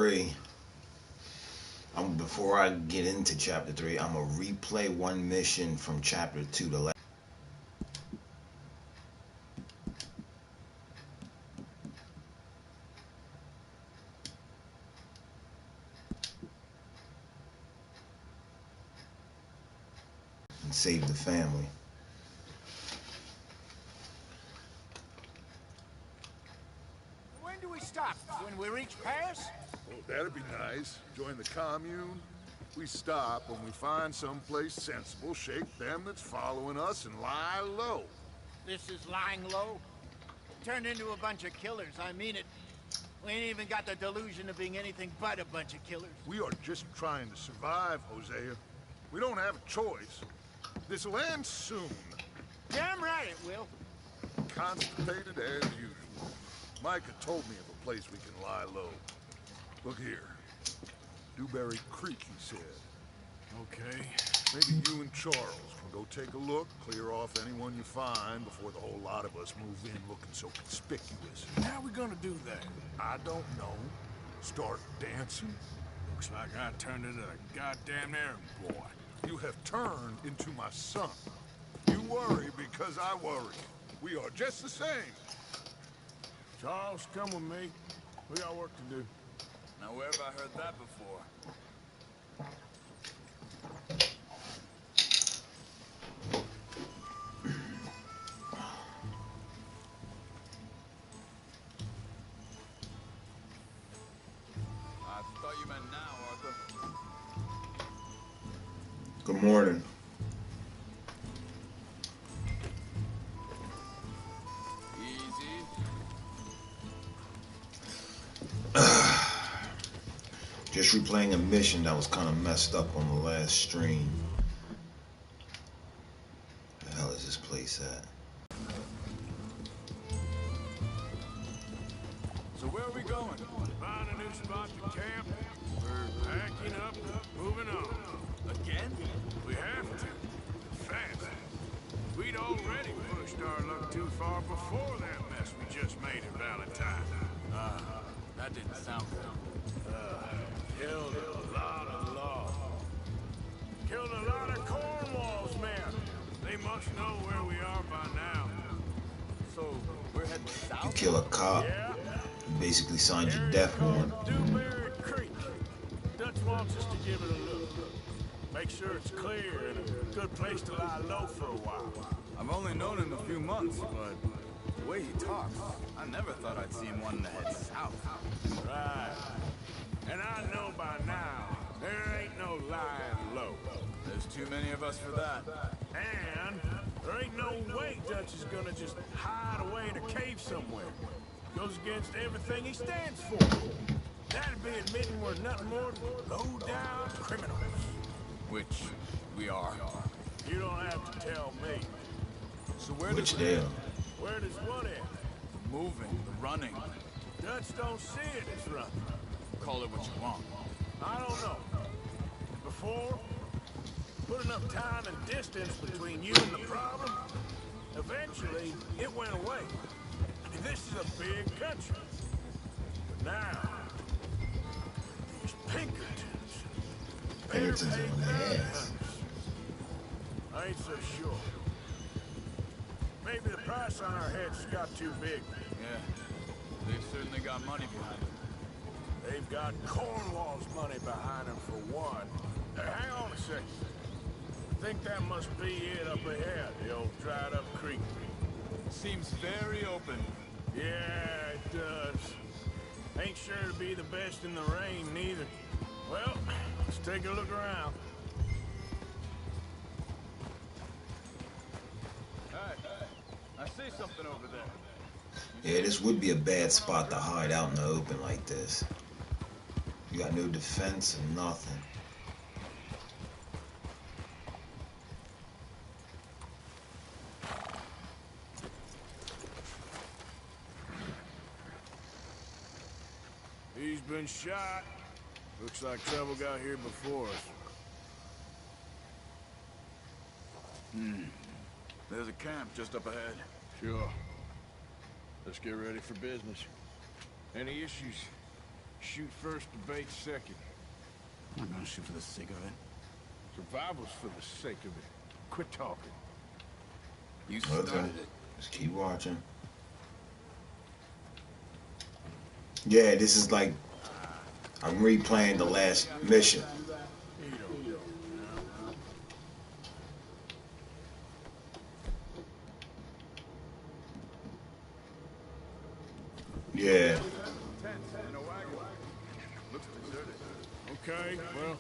3. Before I get into chapter 3, I'm gonna replay one mission from chapter 2 to last and save the family. When do we stop? When we reach Paris? Well, that'd be nice. Join the commune. We stop when we find someplace sensible, shake them that's following us, and lie low. This is lying low? Turned into a bunch of killers, I mean it. We ain't even got the delusion of being anything but a bunch of killers. We are just trying to survive, Hosea. We don't have a choice. This'll end soon. Damn right it will. Constipated as usual. Micah told me of a place we can lie low. Look here. Dewberry Creek, he said. Okay. Maybe you and Charles can go take a look, clear off anyone you find before the whole lot of us move in looking so conspicuous. How are we gonna do that? I don't know. Start dancing? Looks like I turned into a goddamn errand boy. You have turned into my son. You worry because I worry. We are just the same. Charles, come with me. We got work to do. Now where have I heard that before? I thought you meant now, Arthur. Good morning. Easy. Just replaying a mission that was kind of messed up on the last stream. The hell is this place at? So where are we going? Find a new spot to camp. We're packing up, moving on. Again? We have to. Fast. We'd already pushed our luck too far before that mess we just made in Valentine. That didn't sound good. Killed a lot of law. Killed a lot of Cornwall's men. They must know where we are by now. So we're heading You south? kill a cop, Yeah? you basically signed your death warrant. Dewberry Creek. Dutch wants us to give it a look. Make sure it's clear and a good place to lie low for a while. I've only known him a few months, but the way he talks, I never thought I'd see him wanting to head south. Right. And I know by now, there ain't no lying low. There's too many of us for that. And there ain't no way Dutch is gonna just hide away in a cave somewhere. Goes against everything he stands for. That'd be admitting we're nothing more than low-down criminals. Which we are. You don't have to tell me. So where Which does they are. Where does what end? the moving, the running, Dutch don't see it as running. call it what you want? I don't know. Before, put enough time and distance between you and the problem, eventually it went away. I mean, this is a big country. But now, these Pinkertons, Pinkertons are on the bounty ass. hunters. I ain't so sure. Maybe the price on our heads got too big. Yeah, they've certainly got money behind it. They've got Cornwall's money behind them for one. Hang on a second. I think that must be it up ahead, the old dried-up creek. Seems very open. Yeah, it does. Ain't sure to be the best in the rain, neither. Well, let's take a look around. Hey, I see something over there. Yeah, this would be a bad spot to hide out in the open like this. You got no defense and nothing. He's been shot. Looks like trouble got here before us. There's a camp just up ahead. Sure. Let's get ready for business. Any issues? Shoot first, debate second. I'm not gonna shoot for the sake of it. Survival's for the sake of it. Quit talking. You started Okay. it. Just keep watching. Yeah, this is like I'm replaying the last mission. You don't know. Yeah. In a wagon. Looks deserted. Okay, well,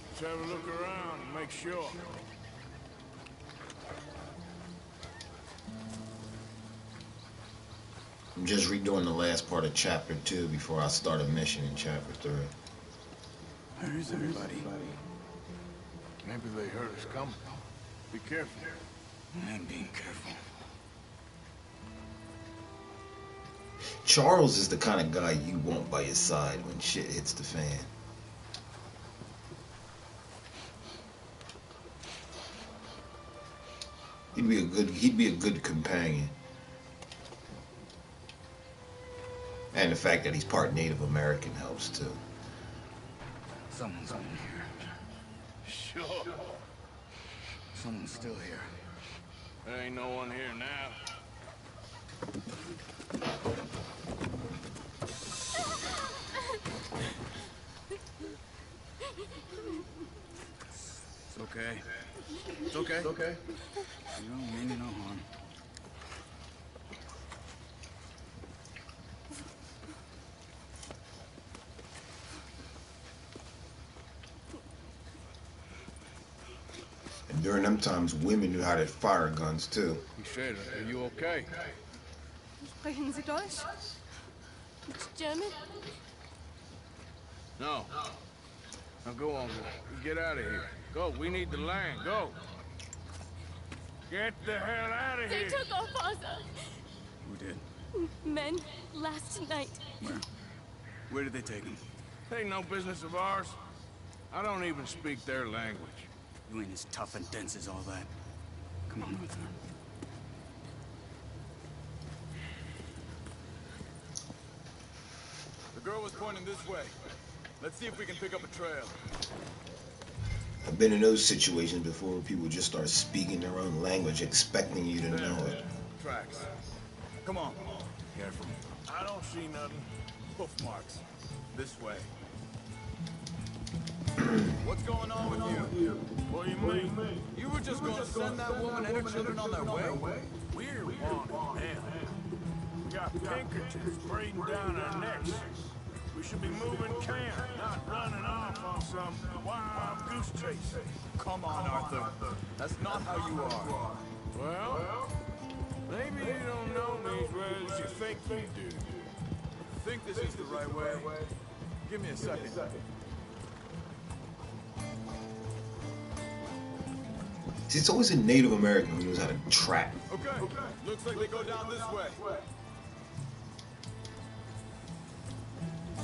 let's have a look around and make sure. I'm just redoing the last part of chapter 2 before I start a mission in chapter 3. Where is everybody? Maybe they heard us coming. Be careful. I'm being careful. Charles is the kind of guy you want by your side when shit hits the fan. He'd be a good companion. And the fact that he's part Native American helps too. Someone's in here. Sure. Someone's still here. There ain't no one here now. It's okay. It's okay. It's okay. You don't mean no harm. And during them times, women knew how to fire guns too. He said, are you okay? Sprechen Sie Deutsch? It's German? No. Now go on, get out of here. Go, we need the land, go. Get the hell out of They here. took our father. Who did? Men last night. Where? Where did they take him? Ain't no business of ours. I don't even speak their language. You ain't as tough and dense as all that. Come on, Arthur. The girl was pointing this way. Let's see if we can pick up a trail. I've been in those situations before where people just start speaking their own language, expecting you to know it. Tracks. Come on. Careful. I don't see nothing. Hoof marks. This way. What's going on with you? What do you mean? You were just going to send that woman and her children on their way? We're wanted now. We got Pinkertons breathing down our necks. We should be moving camp, not running off on some wild goose chase. Come on, Arthur. That's not how you are. Well, maybe you don't know me as well as you think you do. Think this is the right way? Give me a second. See, it's always a Native American who knows how to trap. Okay. Looks like they go down this way.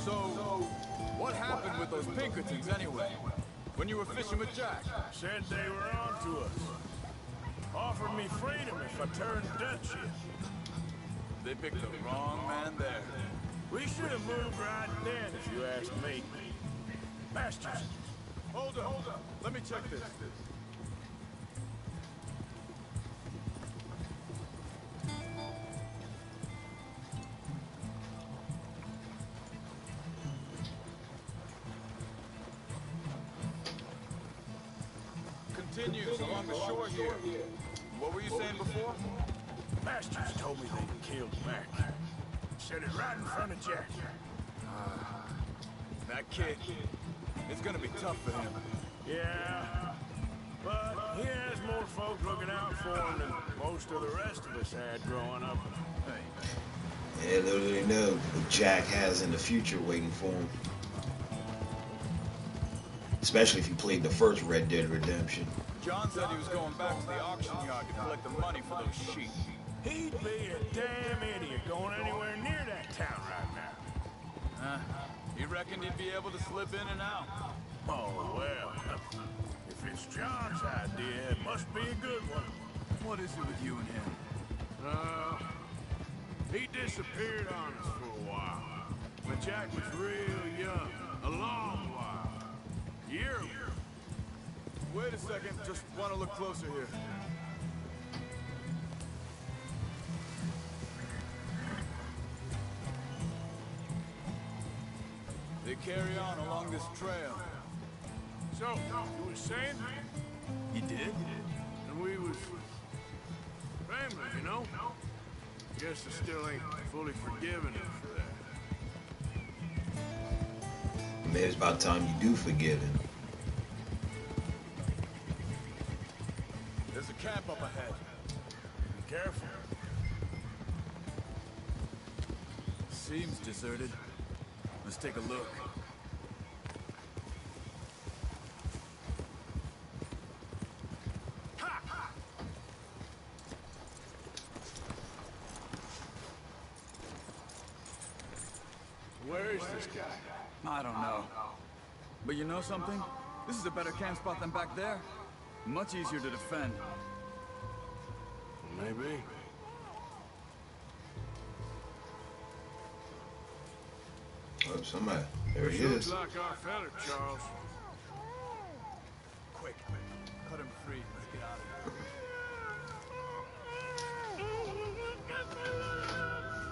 So, what happened with those Pinkertons anyway? When you were fishing with Jack? Said they were on to us. Offered me freedom if I turned Dutch in. They picked the wrong man there. We should have moved right then, if you ask me. Bastards. Hold up. Let me check this. Continues along the shore here. What were you saying before? Bastards told me they killed Mac. Said it right in front of Jack. That kid, it's gonna be tough for him. Yeah, but he has more folk looking out for him than most of the rest of us had growing up. Yeah, little do they know what Jack has in the future waiting for him. Especially if you played the first Red Dead Redemption. John said he was going back to the auction yard to collect the money for those sheep. He'd be a damn idiot going anywhere near that town right now. You reckoned he'd be able to slip in and out? Oh, well, if it's John's idea, it must be a good one. What is it with you and him? He disappeared on us for a while. When Jack was real young, a long while. Year. Wait a second, just want to look closer here. They carry on along this trail. So, you was saying? He did? And we was family, you know? Guess I still ain't fully forgiven him for that. Maybe it's about time you do forgive him. There's a camp up ahead. Be careful. Seems deserted. Let's take a look. Where is this guy? I don't know. But you know something? This is a better camp spot than back there. Much easier to defend. Maybe. Oh, somebody. There he Looks is. like our fella, Charles. Quick, cut him free. Let's get out of here.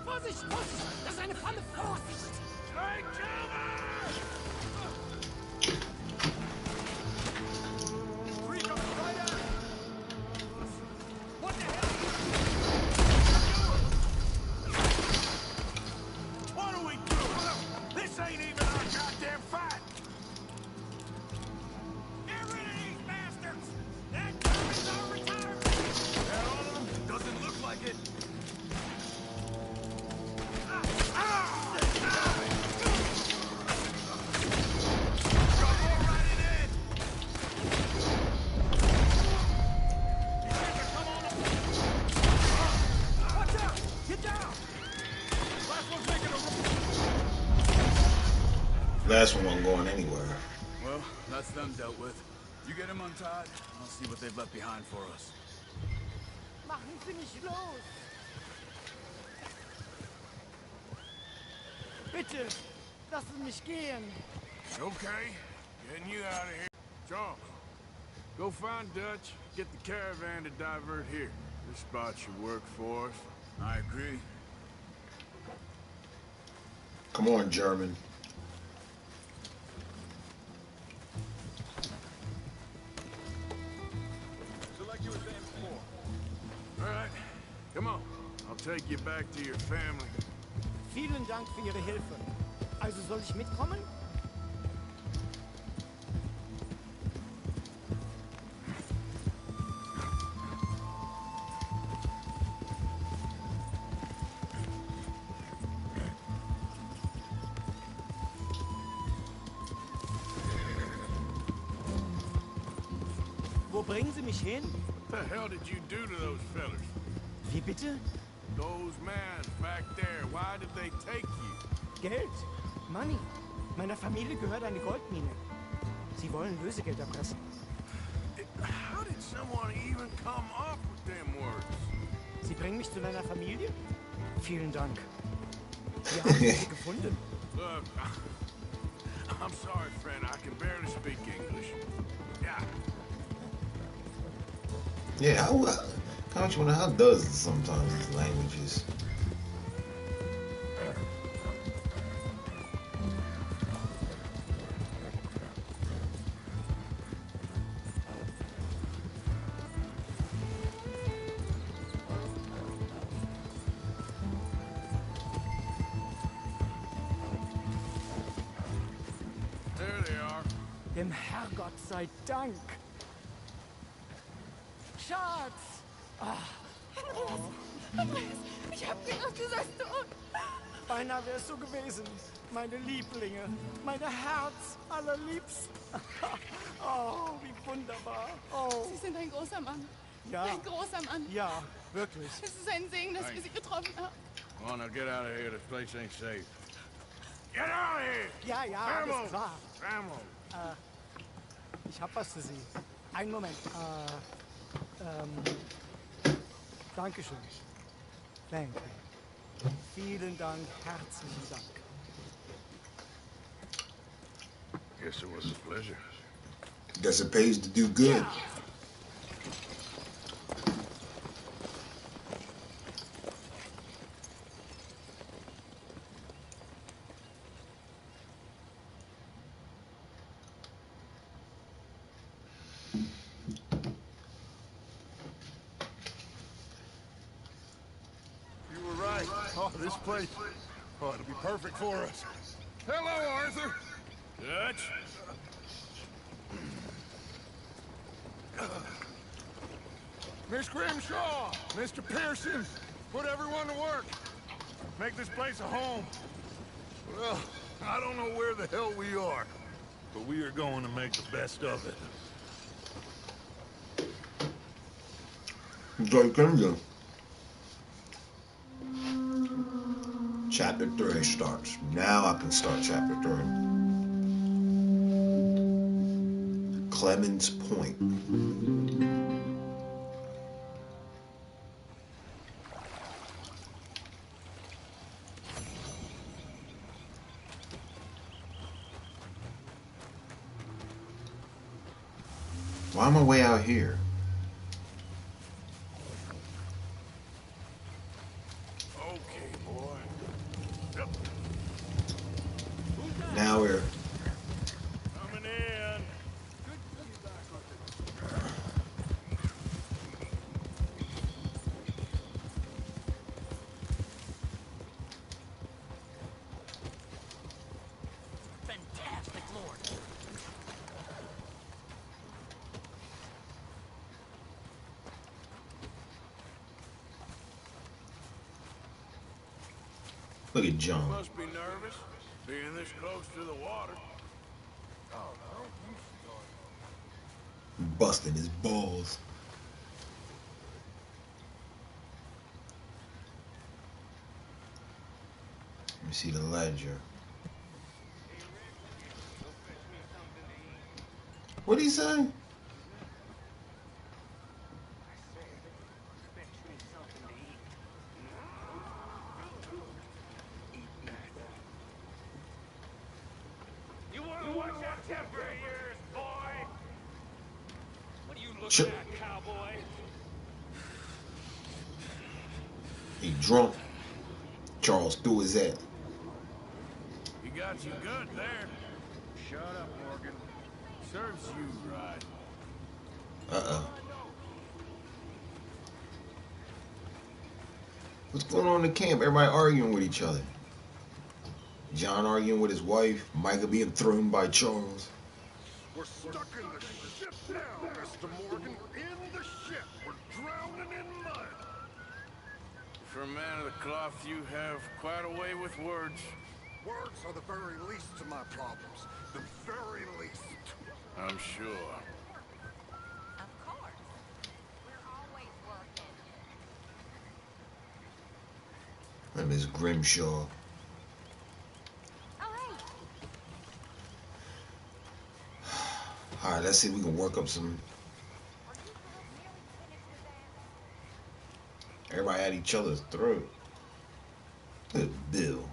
Vorsicht, Vorsicht! Das ist eine Falle! Vorsicht! Take cover! What the hell? What are we doing? This ain't even our goddamn fight! Get rid of these bastards! That is our retirement! That all of them? Doesn't look like it. Last one wasn't going anywhere. Well, that's them dealt with. You get him untied, I'll see what they've left behind for us. Machen Sie mich los! Bitte, lassen mich gehen! Okay, getting you out of here. Charles, go find Dutch, get the caravan to divert here. This spot should work for us. I agree. Come on, German. So like you were saying before. All right, come on. I'll take you back to your family. Vielen Dank für Ihre Hilfe. Also soll ich mitkommen? Wo bringen Sie mich hin? What the hell did you do to those fellers? Wie bitte? Those men back there, why did they take you? Geld. Money. Meiner Familie gehört eine Goldmine. Sie wollen Lösegeld erpressen. How did someone even come up with them words? Sie bringen mich zu deiner Familie? Vielen Dank. Wir haben sie gefunden. Look, I'm sorry, friend. I can barely speak English. Yeah. Yeah, how you wonder how does it sometimes these languages? There they are. Dem Herrgott sei Dank. Schatz! Andreas, ich hab gedacht, du seist tot. Beinahe wär's so gewesen. Meine Lieblinge. Meine Herz allerliebst. Oh, wie wunderbar. Oh, Sie sind ein großer Mann. ja. Ein großer Mann. Ja, wirklich. Es ist ein Segen, dass wir Sie getroffen haben. Come on, now get out of here. This place ain't safe. Get out of here! Ja, ja, alles Vamos! klar. Vamos! Ich hab was für Sie. Einen Moment. Dankeschön. Danke. Vielen Dank, herzlichen Dank. Guess it was a pleasure. Guess it pays to do good. You were right. Oh, this place. Oh, it'll be perfect for us. Hello, Arthur. Dutch? Miss Grimshaw, Mr. Pearson, put everyone to work. Make this place a home. Well, I don't know where the hell we are, but we are going to make the best of it. Chapter 3 starts. Now I can start chapter 3. Clemens Point. Why am I way out here? Okay, boy. Now we're Coming in. Fantastic, Lord. look at John. Must be nervous, being this close to the water. Busting his balls. Let me see the ledger. What'd he say? You want to watch that temper of yours, boy? What are you Ch- looking at, cowboy? He drunk. Charles threw his at. He got you good there. Shut up, Morgan. Serves you right. Uh-oh. What's going on in the camp? Everybody arguing with each other. John arguing with his wife. Micah being thrown by Charles. We're stuck in the ship now, Mr. Morgan. In the ship. We're drowning in mud. For a man of the cloth, you have quite a way with words. Words are the very least of my problems. The very least. I'm sure. Of course. We're always working. And Miss Grimshaw. Oh, hey. Alright, let's see if we can work up some. Are you girls nearly finished with that? Everybody at each other's throat. Look at Bill.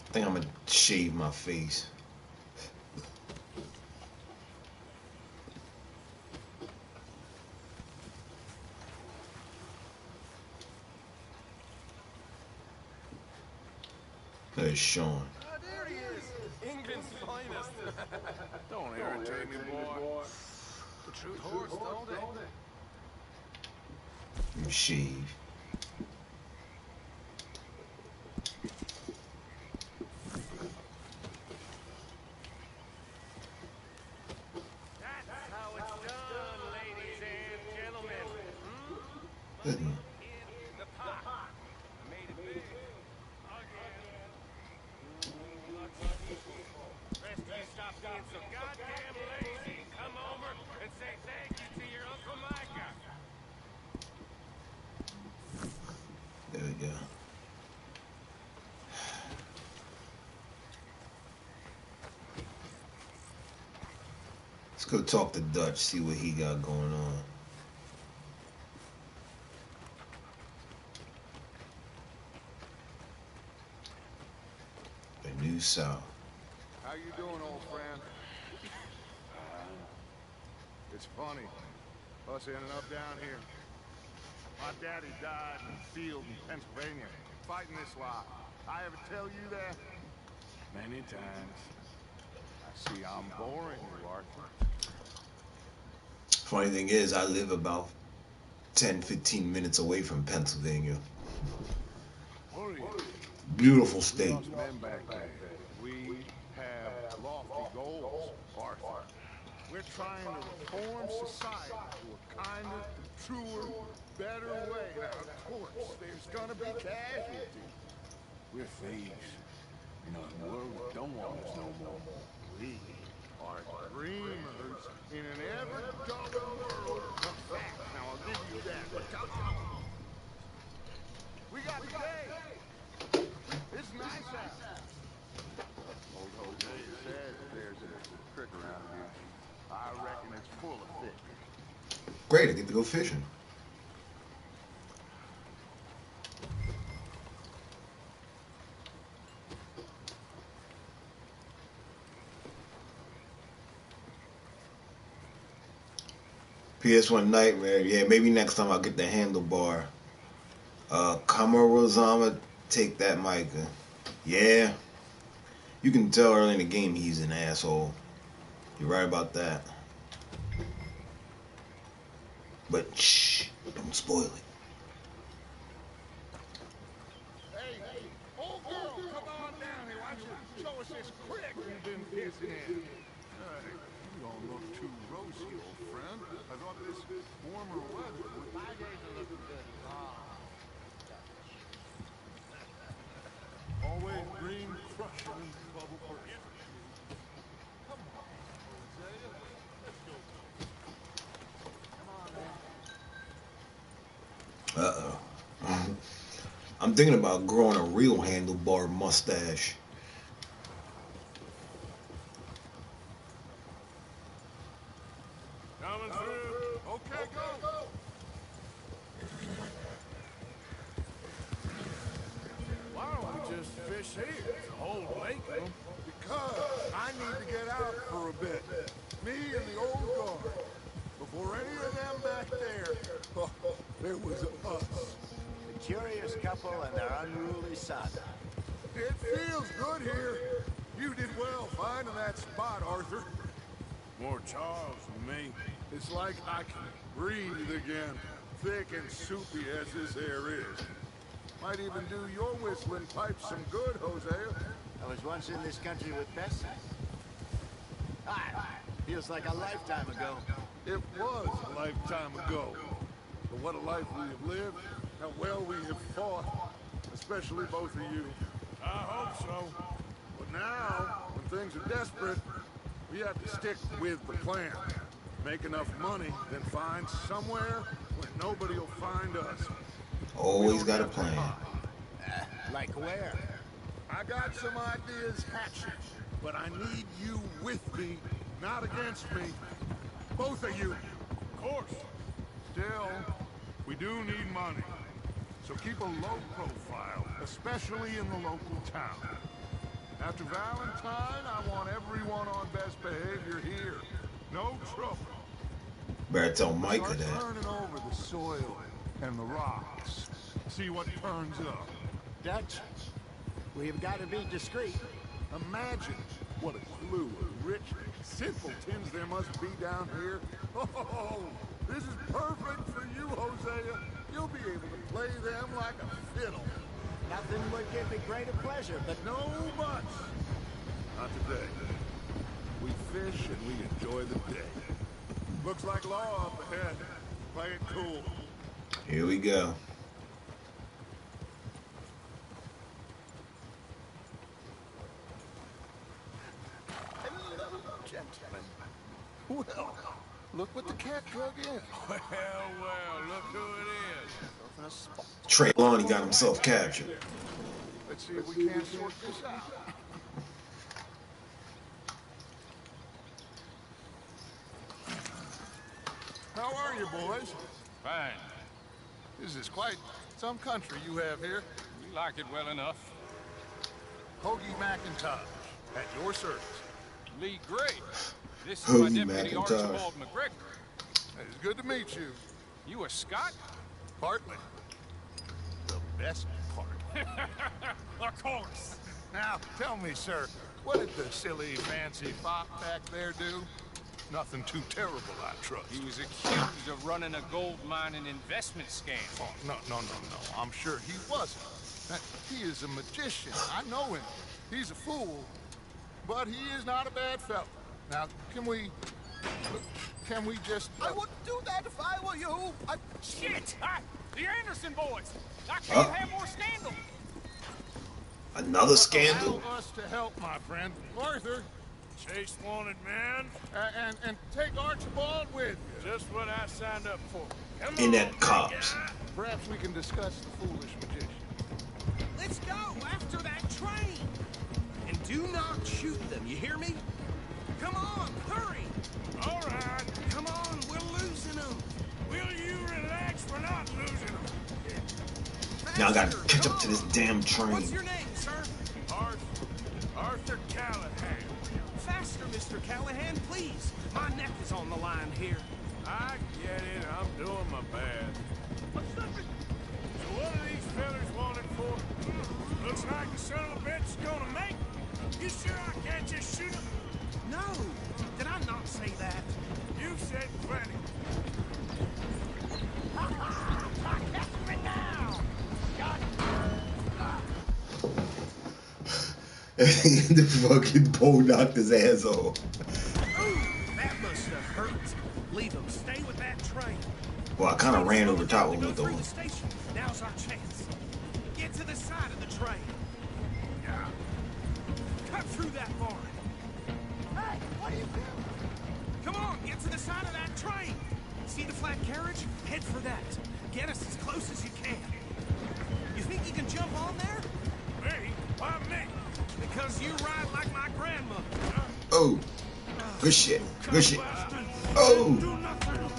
I think I'm gonna shave my face. There's Sean. There he is. England's finest. Don't irritate me, boy. The truth hurts, don't it? You shave. Mm-mm. The pot. Made it big. Rest of you stop being so goddamn lazy and come over and say thank you to your Uncle Micah. There we go. Let's go talk to Dutch, see what he got going on. The New South. How you doing, old friend? It's funny, us ending up down here. My daddy died in the field in Pennsylvania, fighting this lot. I ever tell you that? Many times. I see I'm boring you, Arthur. Funny thing is, I live about 10, 15 minutes away from Pennsylvania. What are you? Beautiful state. Us men back there, we have lofty goals, Arthur. We're trying to reform society to a kinder, truer, better way. Now, of course, there's gonna be casualties. We're thieves. You know, the world don't want us no more. We are dreamers in an ever-duller world of fact. Now, I'll give you that, but come. We got the day. It's nice out. Old Jose says there's a creek around here. I reckon it's full of fish. Great, I get to go fishing. PS1 Nightmare. Yeah, maybe next time I'll get the handlebar. Kamarozama, take that, Micah. Yeah. You can tell early in the game he's an asshole. You're right about that. But shh, don't spoil it. Hey, old girl, come on down here. Why don't you show us this creek you've been pissing in? You don't look too rosy, old friend. I thought this warmer weather would... My days are looking good. Always green crushing bubble burst. Come on, Hosea. Let's go. Come on, man. Uh-oh. I'm thinking about growing a real handlebar mustache. Coming through. Okay, go. Why don't we just fish here? It's a whole lake of them. Because I need to get out for a bit. Me and the old guard. Before any of them back there, there was us. A curious couple and their unruly son. It feels good here. You did well finding that spot, Arthur. More Charles than me. It's like I can breathe again. Thick and soupy as this air is. Might even do your whistling pipes some good, Hosea. I was once in this country with Bessie. Feels like a lifetime ago. It was a lifetime ago. But what a life we have lived. How well we have fought. Especially both of you. I hope so. But now, when things are desperate, we have to stick with the plan. Make enough money, then find somewhere where nobody will find us. Always got a plan. Like where? I got some ideas hatching, but I need you with me, not against me. Both of you. Of course. Still, we do need money. So keep a low profile, especially in the local town. After Valentine, I want everyone on best behavior here. No trouble. Better tell Micah Start that. turning over the soil and the rocks. See what turns up. Dutch, we've got to be discreet. Imagine what a clue of rich simpletons there must be down here. Oh, this is perfect for you, Hosea. You'll be able to play them like a fiddle. Nothing would give me greater pleasure, but No much. Not today. We fish and we enjoy the day. Looks like law up ahead. Play it cool. Here we go. Hello, gentlemen. Well, look what the cat drug in. Well, look who it is. Trey Loney got himself captured. Let's see if we can't sort this out. How are you, boys? Fine. This is quite some country you have here. We like it well enough. Hoagie McIntosh, at your service. Lee Gray. This is my Hoagie deputy McIntosh. Archibald McGregor. It's good to meet you. You a Scot? Partly. The best part. Of course. Now, tell me, sir, what did the silly, fancy fop back there do? Nothing too terrible, I trust. He was accused of running a gold mining investment scam. Oh, no. I'm sure he wasn't. He is a magician. I know him. He's a fool, but he is not a bad fellow. Now, can we just... I wouldn't do that if I were you. Shit! The Anderson boys! I can't have more scandal! Another scandal? Allow us to help, my friend. Arthur, Chase wanted man. and take Archibald with you. Just what I signed up for. Come In on, that big cops. guy. Perhaps we can discuss the foolish magician. Let's go after that train. And do not shoot them, you hear me? Come on, hurry. All right. Come on, we're losing them. Will you relax? We're not losing them. Now I gotta Faster, catch come up to this on. damn train. What's your name, sir? Arthur Callahan. Faster, Mr. Callahan, please. My neck is on the line here. I get it. I'm doing my best. So what are these fellas wanted for? Looks like the son of a bitch is gonna make. You sure I can't just shoot him? No, did I not say that? You said plenty. The fucking bull knocked his ass off. Ooh, that must have hurt. Leave him. Stay with that train. Well, I kind of ran over top of him Go with through the... the station. Now's our chance. Get to the side of the train. Yeah. Cut through that barn. Hey, what are you doing? Come on, get to the side of that train. See the flat carriage? Head for that. Get us as close as you can. You think you can jump on there? Me? Why me? Because you ride like my grandmother. Oh. Good shit. Good shit. Oh. Do nothing.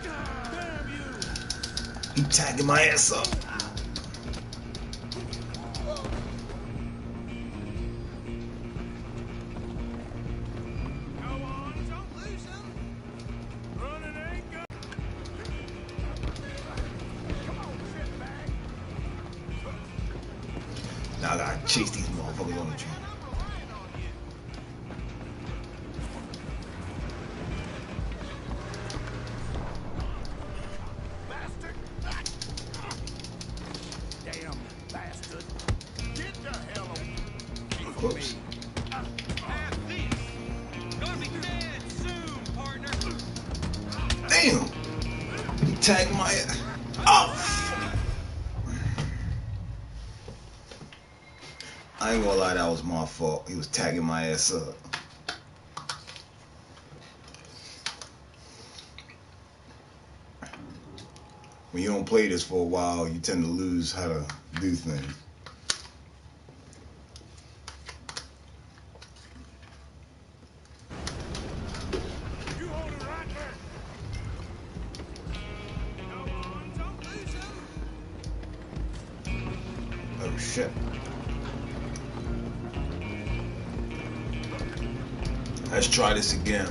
Damn you. He tagging my ass up. Go on, don't lose them. Running ain't good. Now I gotta chase these motherfuckers on the train. Bastard. Damn bastard. Get the hell away. Whoops. Have this. Gonna be dead soon, partner. Damn. He tagged my ass. Oh. I ain't gonna lie, that was my fault. He was tagging my ass up. When you don't play this for a while, you tend to lose how to do things. You hold it right there. Go on, don't lose them. Oh shit. Let's try this again.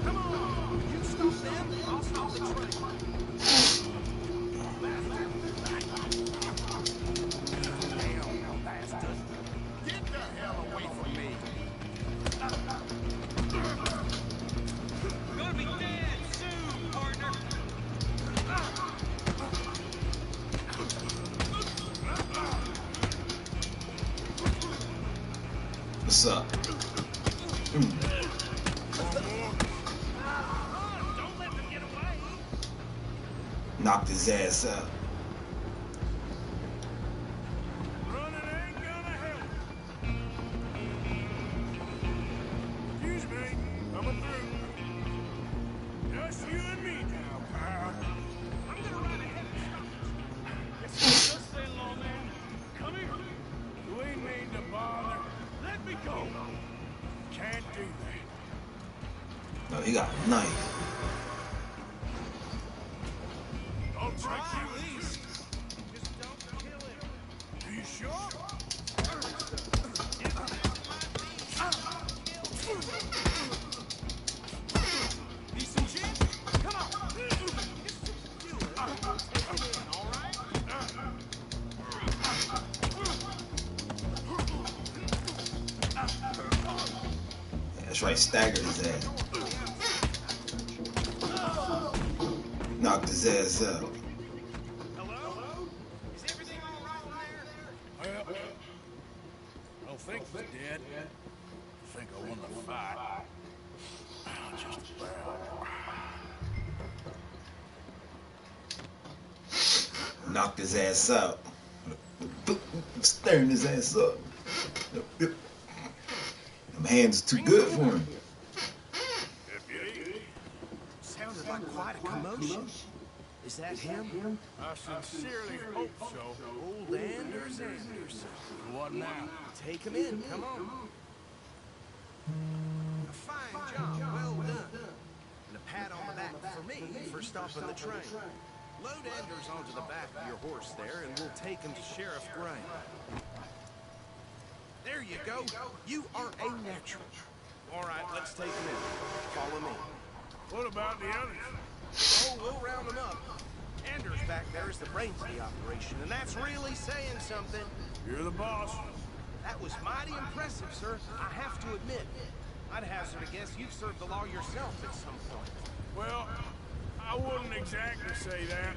Come on. You stop them, I'll stop the train. Damn bastard. Get the hell away from me. Gonna be dead soon, partner. What's up? Knocked his ass out. Running ain't gonna help. Excuse me, coming through. Just you and me now, pal. I'm gonna run ahead and stop. Yes, sir. Just say, lawman. Come here. We mean to bother. Let me go. Can't do that. No, he got a knife. I'll take you easy. Just don't kill him. Are you sure? Decent chance? Come on. All right? That's right, staggered his ass. Knocked his ass out. Hello? Is everything all right in there? Well, I don't think he's dead. I think I won the fight. Just about. Knocked his ass out. Staring his ass up. Them hands are too good for him. Deputy, Sounded like quite a commotion. Is that him? I sincerely hope so. Old Anders Anderson. What now? Take him in. Come on. A fine job. Well done. And a pat on the back for me for stopping the train. Load Anders onto the back of your horse there, and we'll take him to Sheriff Gray. There you go. You are a natural. All right, let's take him in. Follow me. What about the others? Oh, we'll round them up. Anders back there is the brains of the operation, and that's really saying something. You're the boss. That was mighty impressive, sir. I have to admit. I'd hazard a guess you've served the law yourself at some point. Well, I wouldn't exactly say that.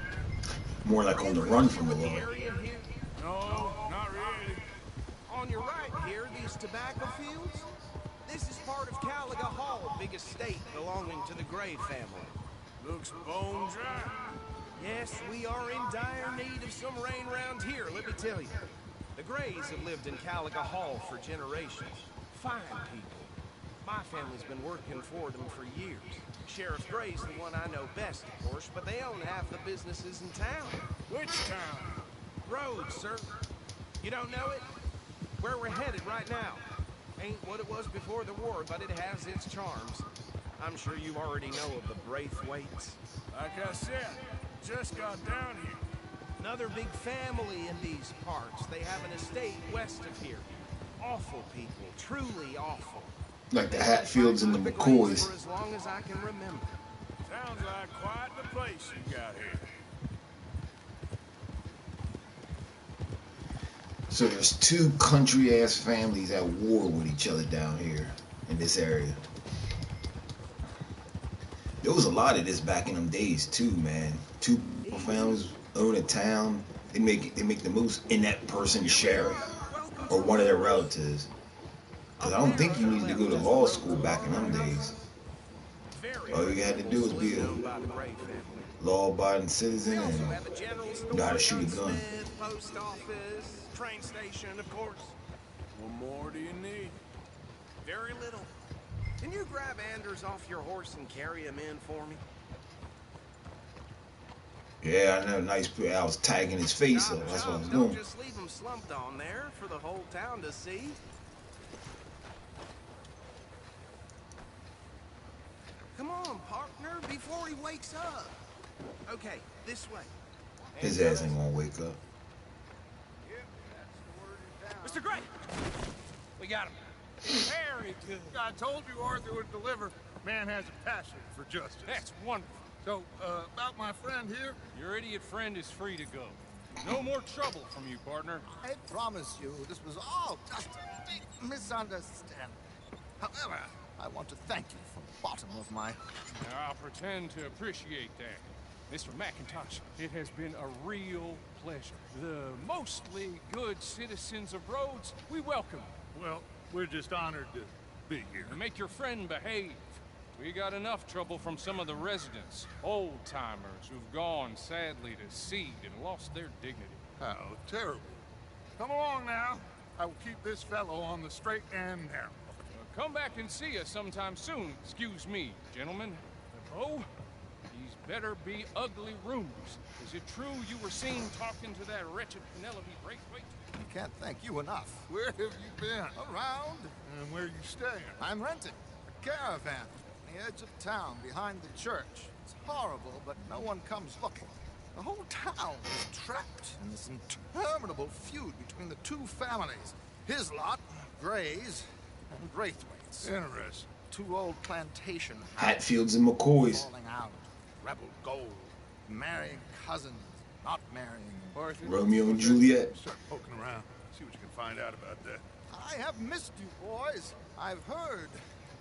More like on the run from the The law. area here, No, not really. on your right here, these tobacco fields. This is part of Caliga Hall, big estate belonging to the Gray family. Looks bone dry. Yes, we are in dire need of some rain round here, let me tell you. The Grays have lived in Caliga Hall for generations. Fine people. My family's been working for them for years. Sheriff Gray's the one I know best, of course, but they own half the businesses in town. Which town? Rhodes, sir. You don't know it? Where we're headed right now. Ain't what it was before the war, but it has its charms. I'm sure you already know of the Braithwaites. Like I said, just got down here. Another big family in these parts. They have an estate west of here. Awful people, truly awful. Like the Hatfields and the McCoys. For as long as I can remember. Sounds like quite the place you got here. So there's two country-ass families at war with each other down here in this area. There was a lot of this back in them days too, man. Two families own a town. They make the moves, and that person's sheriff or one of their relatives. Because I don't think you needed to go to law school back in them days. All you had to do was be a law-abiding citizen and know how to shoot a gun. Post office, train station, of course. What more do you need? Very little. Can you grab Anders off your horse and carry him in for me? Yeah, I know. Nice. I was tagging his face, so that's what I was Don't doing. just leave him slumped on there for the whole town to see. Come on, partner, before he wakes up. Okay, this way. His ass ain't gonna wake up. Mr. Gray! We got him. Very good. I told you Arthur would deliver. Man has a passion for justice. That's wonderful. So, about my friend here? Your idiot friend is free to go. No more trouble from you, partner. I promise you, this was all just a big misunderstanding. However, I want to thank you from the bottom of my... Now, I'll pretend to appreciate that. Mr. McIntosh, it has been a real pleasure. The mostly good citizens of Rhodes, we welcome you. Well, We're just honored to be here. Make your friend behave. We got enough trouble from some of the residents, old-timers who've gone, sadly, to seed and lost their dignity. How terrible. Come along now. I will keep this fellow on the straight and narrow. Come back and see us sometime soon. Excuse me, gentlemen. Oh, these better be ugly rumors. Is it true you were seen talking to that wretched Penelope Braithwaite? I can't thank you enough. Where have you been? Around. And where are you staying? I'm renting a caravan on the edge of town behind the church. It's horrible, but no one comes looking. The whole town is trapped in this interminable feud between the two families. His lot, Gray's, and Braithwaite's. Interesting. Two old plantation Hatfields and McCoys. falling out. Rebel gold. Marrying cousins, not marrying. Arthur, Romeo and Juliet. start poking around. See what you can find out about that. I have missed you, boys. I've heard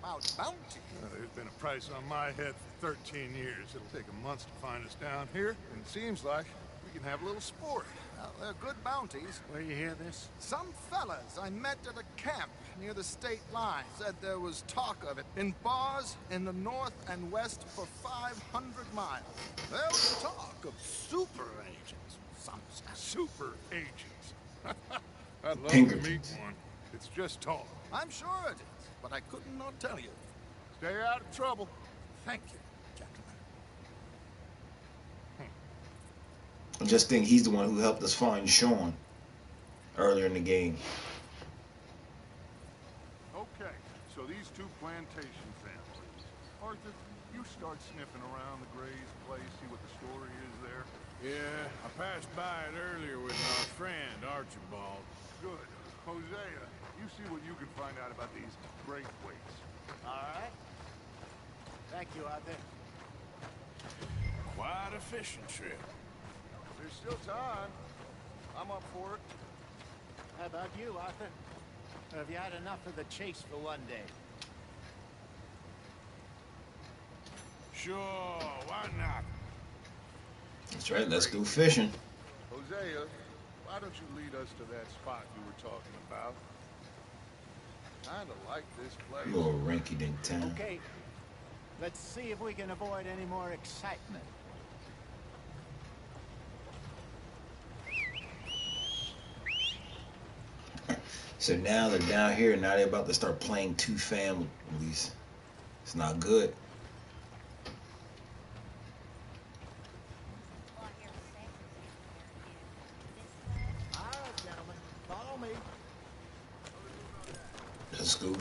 about bounty. There's been a price on my head for 13 years. It'll take a month to find us down here, and it seems like we can have a little sport. Well, they're good bounties. Where you hear this? Some fellas I met at a camp near the state line said there was talk of it in bars in the north and west for 500 miles. There was talk of super agents. Some Super agents. I'd love to Pinkertons. meet one. It's just talk. I'm sure it is, but I couldn't not tell you. Stay out of trouble. Thank you, gentlemen. I just think he's the one who helped us find Sean earlier in the game. Okay, so these two plantation families. Arthur, you start sniffing around the Gray's place, see what the story is there. Yeah, I passed by it earlier with my friend, Archibald. Good. Hosea, you see what you can find out about these Braithwaites. All right. Thank you, Arthur. Quite a fishing trip. There's still time. I'm up for it. How about you, Arthur? Or have you had enough of the chase for one day? Sure, why not? That's right, let's go fishing. Hosea, why don't you lead us to that spot you were talking about? Kinda like this place. Little rinky-dink town. Okay. Let's see if we can avoid any more excitement. So now they're down here, and now they're about to start playing two families. It's not good. All right, gentlemen. Follow me. Let's go.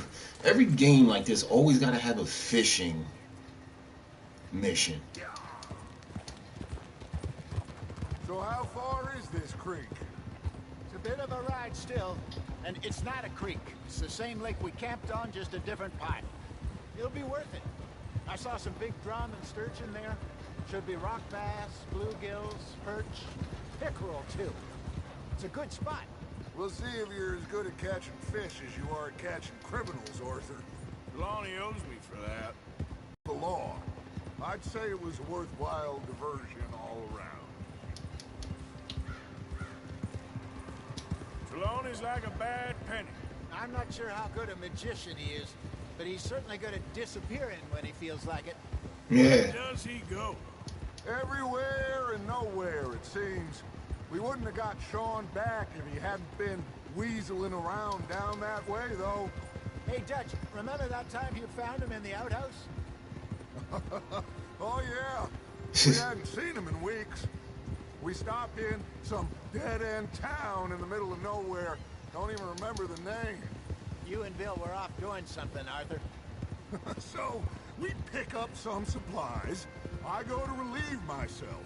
Every game like this always got to have a fishing mission. So how far is this creek? It's a bit of a ride still, and it's not a creek. It's the same lake we camped on, just a different part. It'll be worth it. I saw some big drum and sturgeon there. Should be rock bass, bluegills, perch, pickerel too. It's a good spot. We'll see if you're as good at catching fish as you are at catching criminals, Arthur. Trelawney owes me for that. The law. I'd say it was a worthwhile diversion all around. Trelawney's like a bad penny. I'm not sure how good a magician he is, but he's certainly good at disappearing when he feels like it. Yeah. Where does he go? Everywhere and nowhere, it seems. We wouldn't have got Sean back if he hadn't been weaseling around down that way, though. Hey, Dutch, remember that time you found him in the outhouse? Oh, yeah. We hadn't seen him in weeks. We stopped in some dead-end town in the middle of nowhere. Don't even remember the name. You and Bill were off doing something, Arthur. So, we pick up some supplies. I go to relieve myself.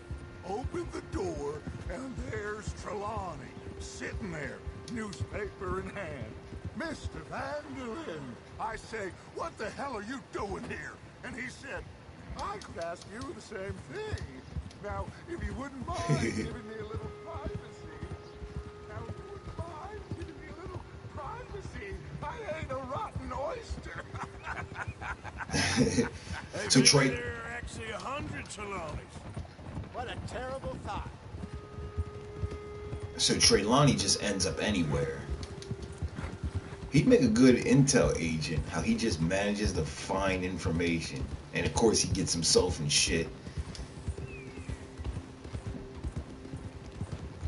Open the door, and there's Trelawney, sitting there, newspaper in hand. Mr. Vanderlyn. I say, what the hell are you doing here? And he said, I could ask you the same thing. Now, if you wouldn't mind giving me a little privacy. Now, if you wouldn't mind giving me a little privacy, I ain't a rotten oyster. So Trey, There are actually 100 Trelawneys. What a terrible thought. so Trelawney just ends up anywhere. He'd make a good intel agent. How he just manages to find information, and of course he gets himself in shit.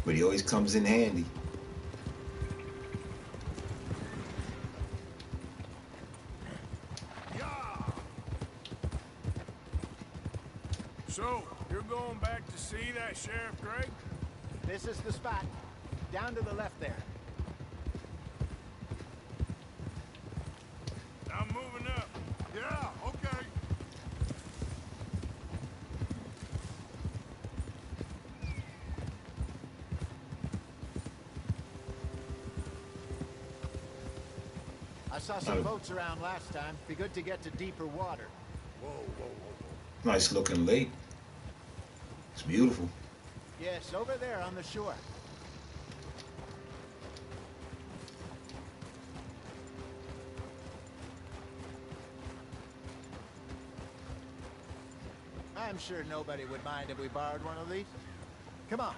But he always comes in handy. So, you're going back to see that Sheriff Gregg? This is the spot. Down to the left there. I'm moving up. Yeah, okay. I saw some boats around last time. Be good to get to deeper water. Whoa, whoa, whoa, whoa. Nice looking lake. It's beautiful. Yes, over there on the shore. I'm sure nobody would mind if we borrowed one of these. Come on.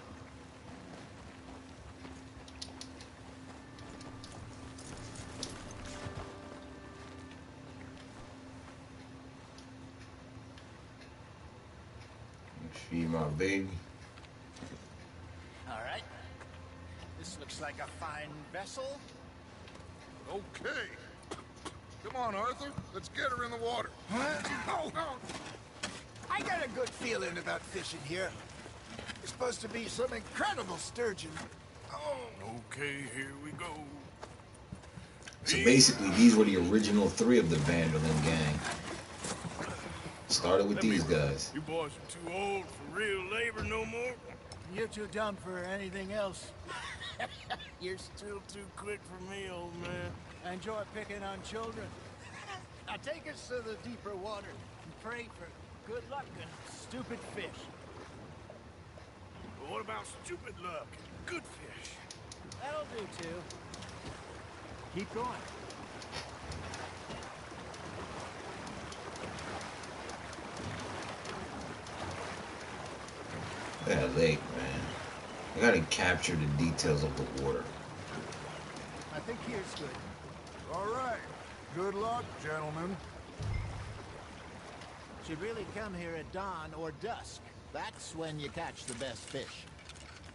Feed my baby. All right. This looks like a fine vessel. Okay. Come on, Arthur. Let's get her in the water. Oh. I got a good feeling about fishing here. There's supposed to be some incredible sturgeon. Oh. Okay, here we go. So basically, these were the original 3 of the Vanderlyn gang. Started with these guys. You boys are too old for real labor no more? You're too dumb for anything else. You're still too quick for me, old man. I enjoy picking on children. Now take us to the deeper water and pray for good luck and stupid fish. But what about stupid luck and good fish? That'll do too. Keep going. That lake, man. I gotta capture the details of the water. I think here's good. All right. Good luck, gentlemen. Should really come here at dawn or dusk. That's when you catch the best fish.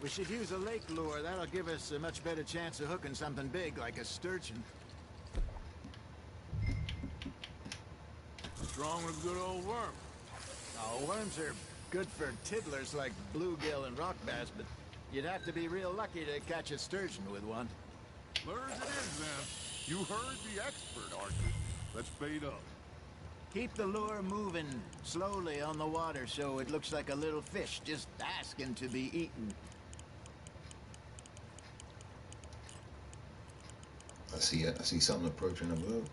We should use a lake lure. That'll give us a much better chance of hooking something big like a sturgeon. What's wrong with a good old worm? Oh, worms are good for tiddlers like bluegill and rock bass, but you'd have to be real lucky to catch a sturgeon with one. Lures it is, then. You heard the expert, Arthur. Let's bait up. Keep the lure moving slowly on the water so it looks like a little fish just asking to be eaten. I see something approaching above.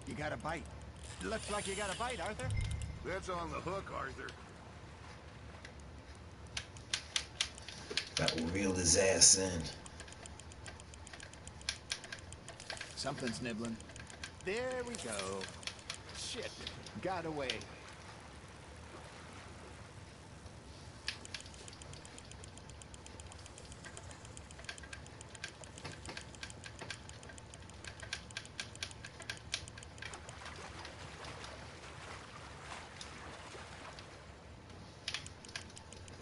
You got a bite. Looks like you got a bite, Arthur. That's on the hook, Arthur. That will reel his ass in. Something's nibbling. There we go. Shit. Got away.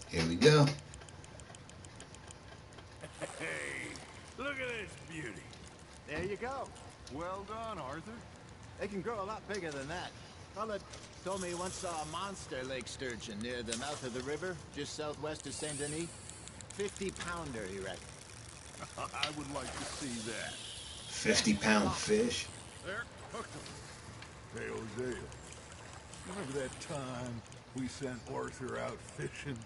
Here we go. Hey, look at this beauty. There you go. Well done, Arthur. They can grow a lot bigger than that. Fella told me he once saw a monster lake sturgeon near the mouth of the river, just southwest of Saint Denis. 50-pounder, he reckoned. I would like to see that. 50-pound fish. There, hooked him. Hey, Hosea. Remember that time we sent Arthur out fishing?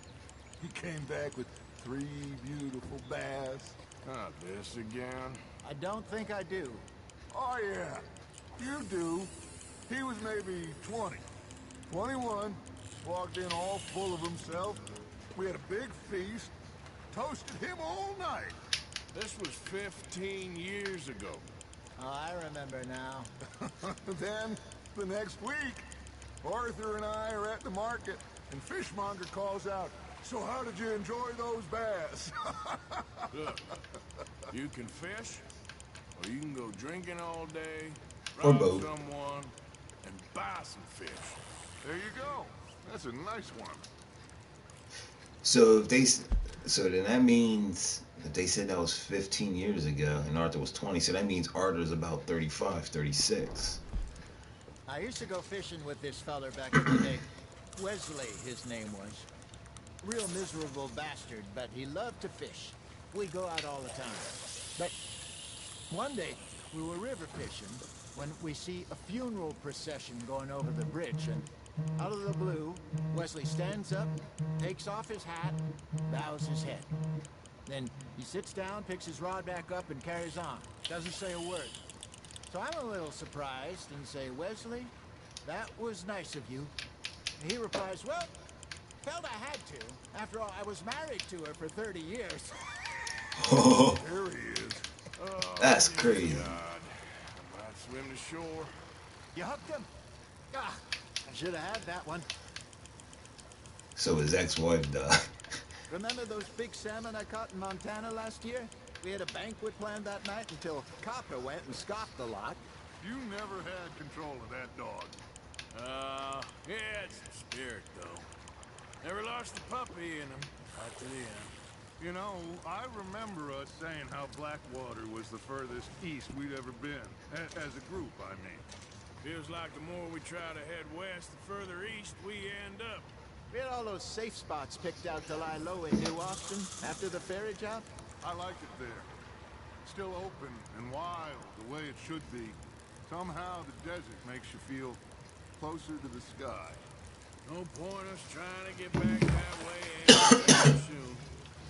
He came back with 3 beautiful bass. Not this again. I don't think I do. Oh, yeah. You do. He was maybe 20. 21. Walked in all full of himself. We had a big feast. Toasted him all night. This was 15 years ago. Oh, I remember now. Then, the next week, Arthur and I are at the market, and Fishmonger calls out, So how did you enjoy those bass? Look, you can fish, or you can go drinking all day, Or rob both. someone, and buy some fish. There you go. That's a nice one. So if they, so then that means if they said that was 15 years ago and Arthur was 20, so that means Arthur's about 35, 36. I used to go fishing with this feller back in the day. Wesley, his name was. Real miserable bastard, but he loved to fish. We go out all the time. But one day, we were river fishing when we see a funeral procession going over the bridge, and out of the blue, Wesley stands up, takes off his hat, bows his head. Then he sits down, picks his rod back up, and carries on. Doesn't say a word. So I'm a little surprised and say, Wesley, that was nice of you. And he replies, well, felt I had to. After all, I was married to her for 30 years. Oh, There he is. that's crazy. God, I might swim to shore. You hooked him? Ah, I should have had that one. So his ex-wife died. Remember those big salmon I caught in Montana last year? We had a banquet planned that night until Copper went and scoffed a lot. You never had control of that dog. Yeah, it's some spirit, though. Never lost the puppy in him. Right to the end. You know, I remember us saying how Blackwater was the furthest east we'd ever been. As a group, I mean. Feels like the more we try to head west, the further east we end up. We had all those safe spots picked out to lie low in New Austin after the ferry job. I liked it there. Still open and wild, the way it should be. Somehow the desert makes you feel closer to the sky. No point us trying to get back that way anytime soon.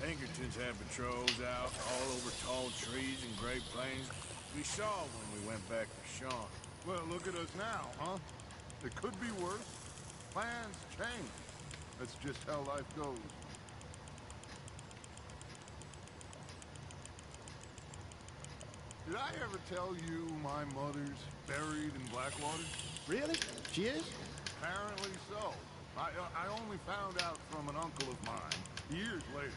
Pinkertons had patrols out all over tall trees and Great Plains. We saw when we went back to Sean. Well, look at us now, huh? It could be worse. Plans change. That's just how life goes. Did I ever tell you my mother's buried in Blackwater? Really? She is? Apparently so. I only found out from an uncle of mine years later.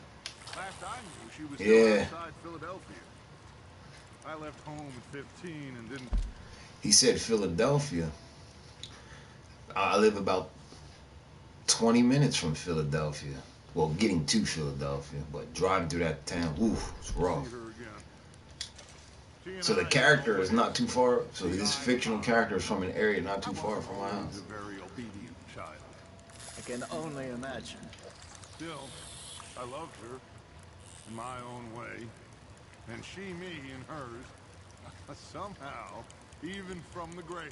Last I knew, she was still outside Philadelphia. I left home at 15 and didn't... He said Philadelphia. I live about 20 minutes from Philadelphia. Well, getting to Philadelphia, but driving through that town, oof, it's rough. see her again. So the character is not too far. So this fictional character is from an area not too far from my house. A very obedient child. I can only imagine. Still, I loved her in my own way, and she me in hers. Somehow, even from the grave,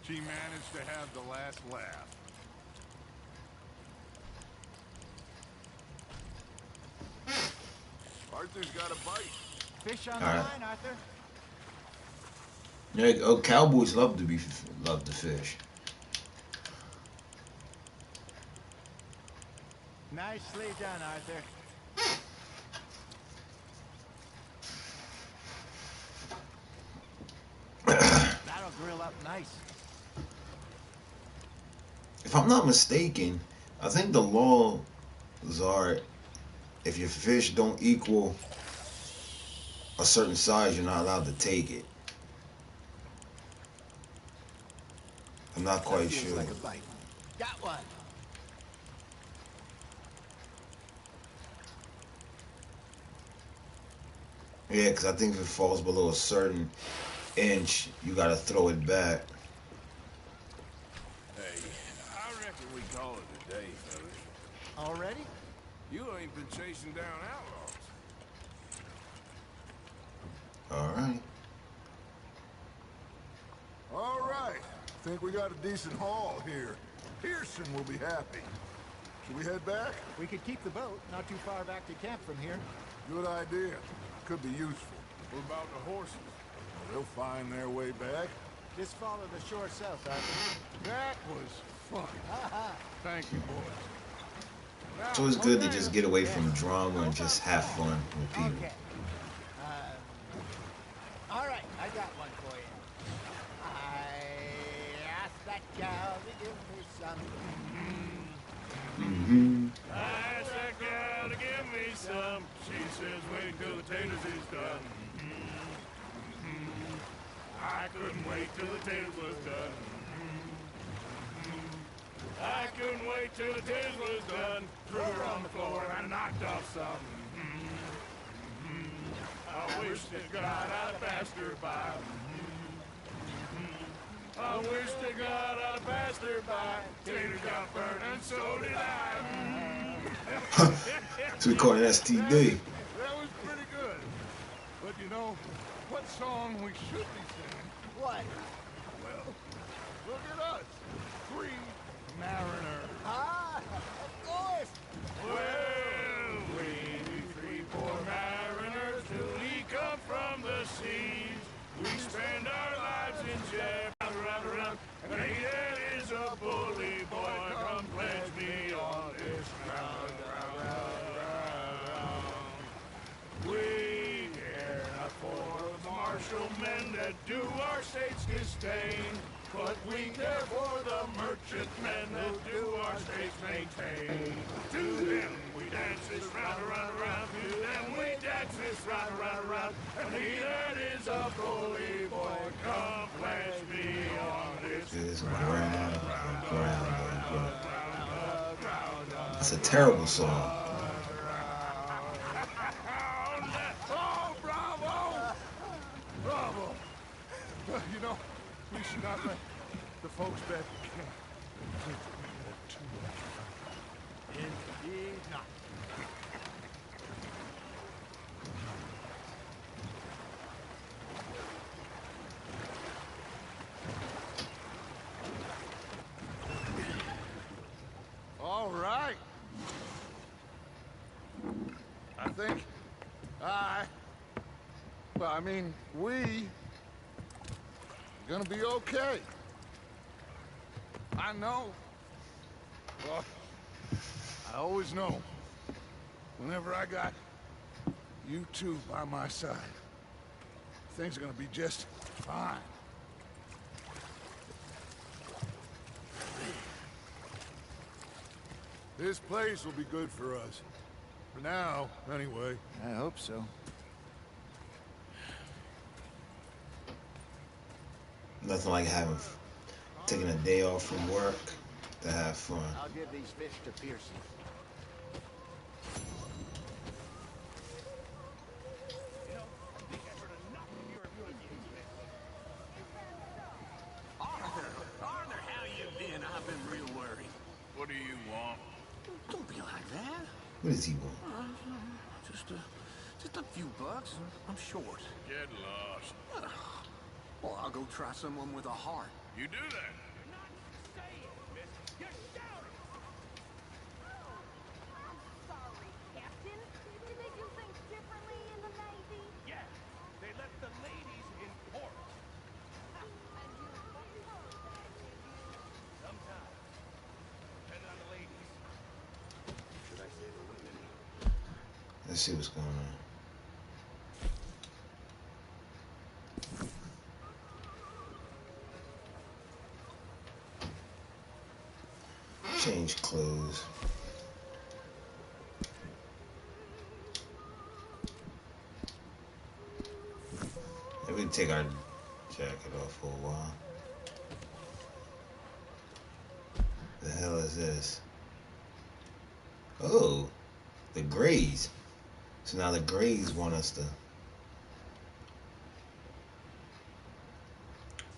she managed to have the last laugh. Arthur's got a bite. Fish on the line, Arthur. Yeah, oh, cowboys love to fish. Nicely done, Arthur. That'll grill up nice. If I'm not mistaken, I think the laws are if your fish don't equal a certain size, you're not allowed to take it. I'm not quite sure. Like a bite. Got one. Yeah, because I think if it falls below a certain inch, you gotta throw it back. Hey, I reckon we call it a day, fellas. Already? You ain't been chasing down outlaws. All right. All right. Think we got a decent haul here. Pearson will be happy. Should we head back? We could keep the boat not too far back to camp from here. Good idea. Could be useful. What about the horses? They'll find their way back. Just follow the shore south, Arthur. That was fun. Thank you, boys. So it's good to just get away from drama and just have fun with people. Okay. All right, I got one for you. I asked that gal to give me some. I asked that gal to give me some. She says wait till the taters is done. I couldn't wait till the taters was done. I couldn't wait till the taters was done. Threw her on the floor and I knocked off some. I wish to God I'd passed her by. I wish to God I'd passed her by. Taters got burned and so did I. So we call it STD. That was pretty good. But you know, what song we should be singing? What? Well, look at us. 3 mariners. Ah, of course. Well, we 3 poor mariners till we come from the seas. We spend our lives in jail. Round, and he that is a bully boy, come pledge me on this ground. We care not for the martial men that do our state's disdain, but we care for the merchant men that do our states maintain. To them we dance this round. To them we dance this round. And he that is a bully boy, come pledge me on this ground. It's a terrible song. Oh, bravo! Bravo! You know, we should not let the folks back in camp think that we had too much fun. Indeed not. All right. I think we gonna be okay. I know. Well, I always know. Whenever I got you two by my side, things are gonna be just fine. This place will be good for us. For now, anyway. I hope so. Nothing like taking a day off from work to have fun. I'll give these fish to Pearson. Arthur, how you been? I've been real worried. What do you want? Don't be like that. What does he want? Just a few bucks. I'm short. Get lost. Well, I'll go try someone with a heart. You do that. Sorry, Captain. Did they do things differently in the Navy? Yeah, they left the ladies in port. Sometimes, depending on the ladies. Should I say the women? Let's see what's going on. Change clothes. Maybe we can take our jacket off for a while. The hell is this? Oh, the Greys. So now the Greys want us to.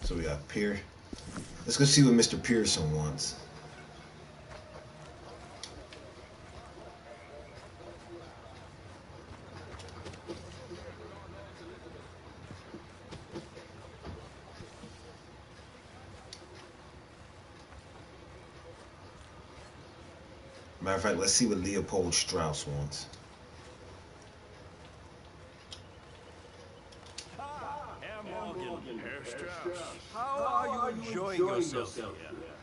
So we got Pierce. Let's go see what Mr. Pearson wants. Matter of fact, let's see what Leopold Strauss wants. How are you enjoying yourself here?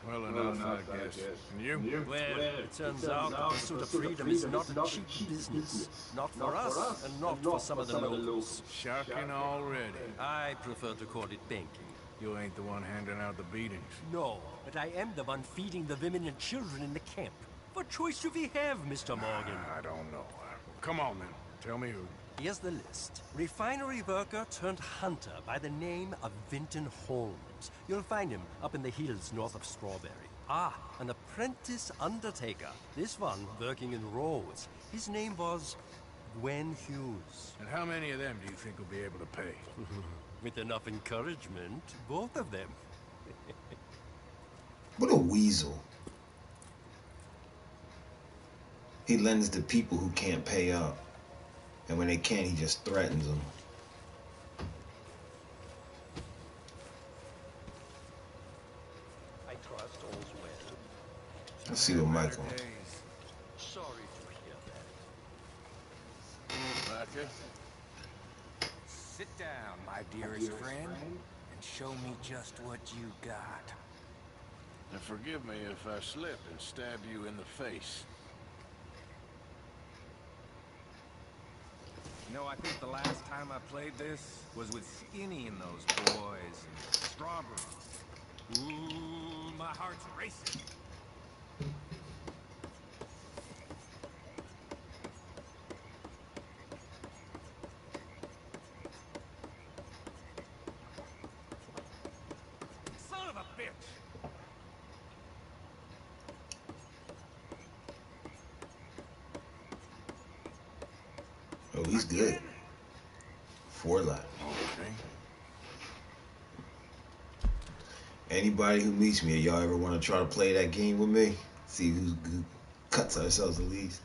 Well enough, I guess. And you? Well, it turns out the pursuit of freedom is not a cheap business. Not for us, and not for some of the locals. Shocking already. I prefer to call it banking. You ain't the one handing out the beatings. No, but I am the one feeding the women and children in the camp. What choice do we have, Mr. Morgan? I don't know. Come on, then. Tell me who. Here's the list. Refinery worker turned hunter by the name of Vinton Holmes. You'll find him up in the hills north of Strawberry. Ah, an apprentice undertaker. This one working in Rose. His name was Gwen Hughes. And how many of them do you think will be able to pay? With enough encouragement, both of them. What a weasel. He lends to people who can't pay up. And when they can't, he just threatens them. I trust all's well. Let's see what Michael. Sorry to hear that. Micah? Sit down, my dearest friend, and show me just what you got. And forgive me if I slip and stab you in the face. You know, I think the last time I played this was with Skinny and those boys. And Strawberry. Ooh, my heart's racing. Son of a bitch! Oh, he's good. 4 left. Okay. Anybody who meets me, y'all ever want to try to play that game with me? See who cuts ourselves the least.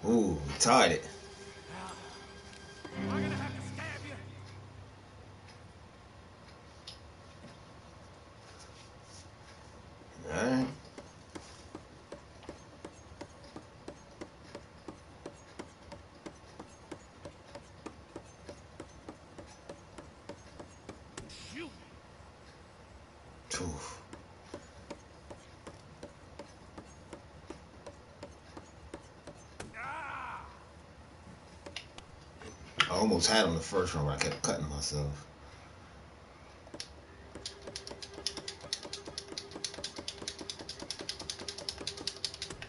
Ooh, we tied it. Am I gonna have to stab you? Alright. Shoot! Oof. I almost had him the first round, but I kept cutting myself.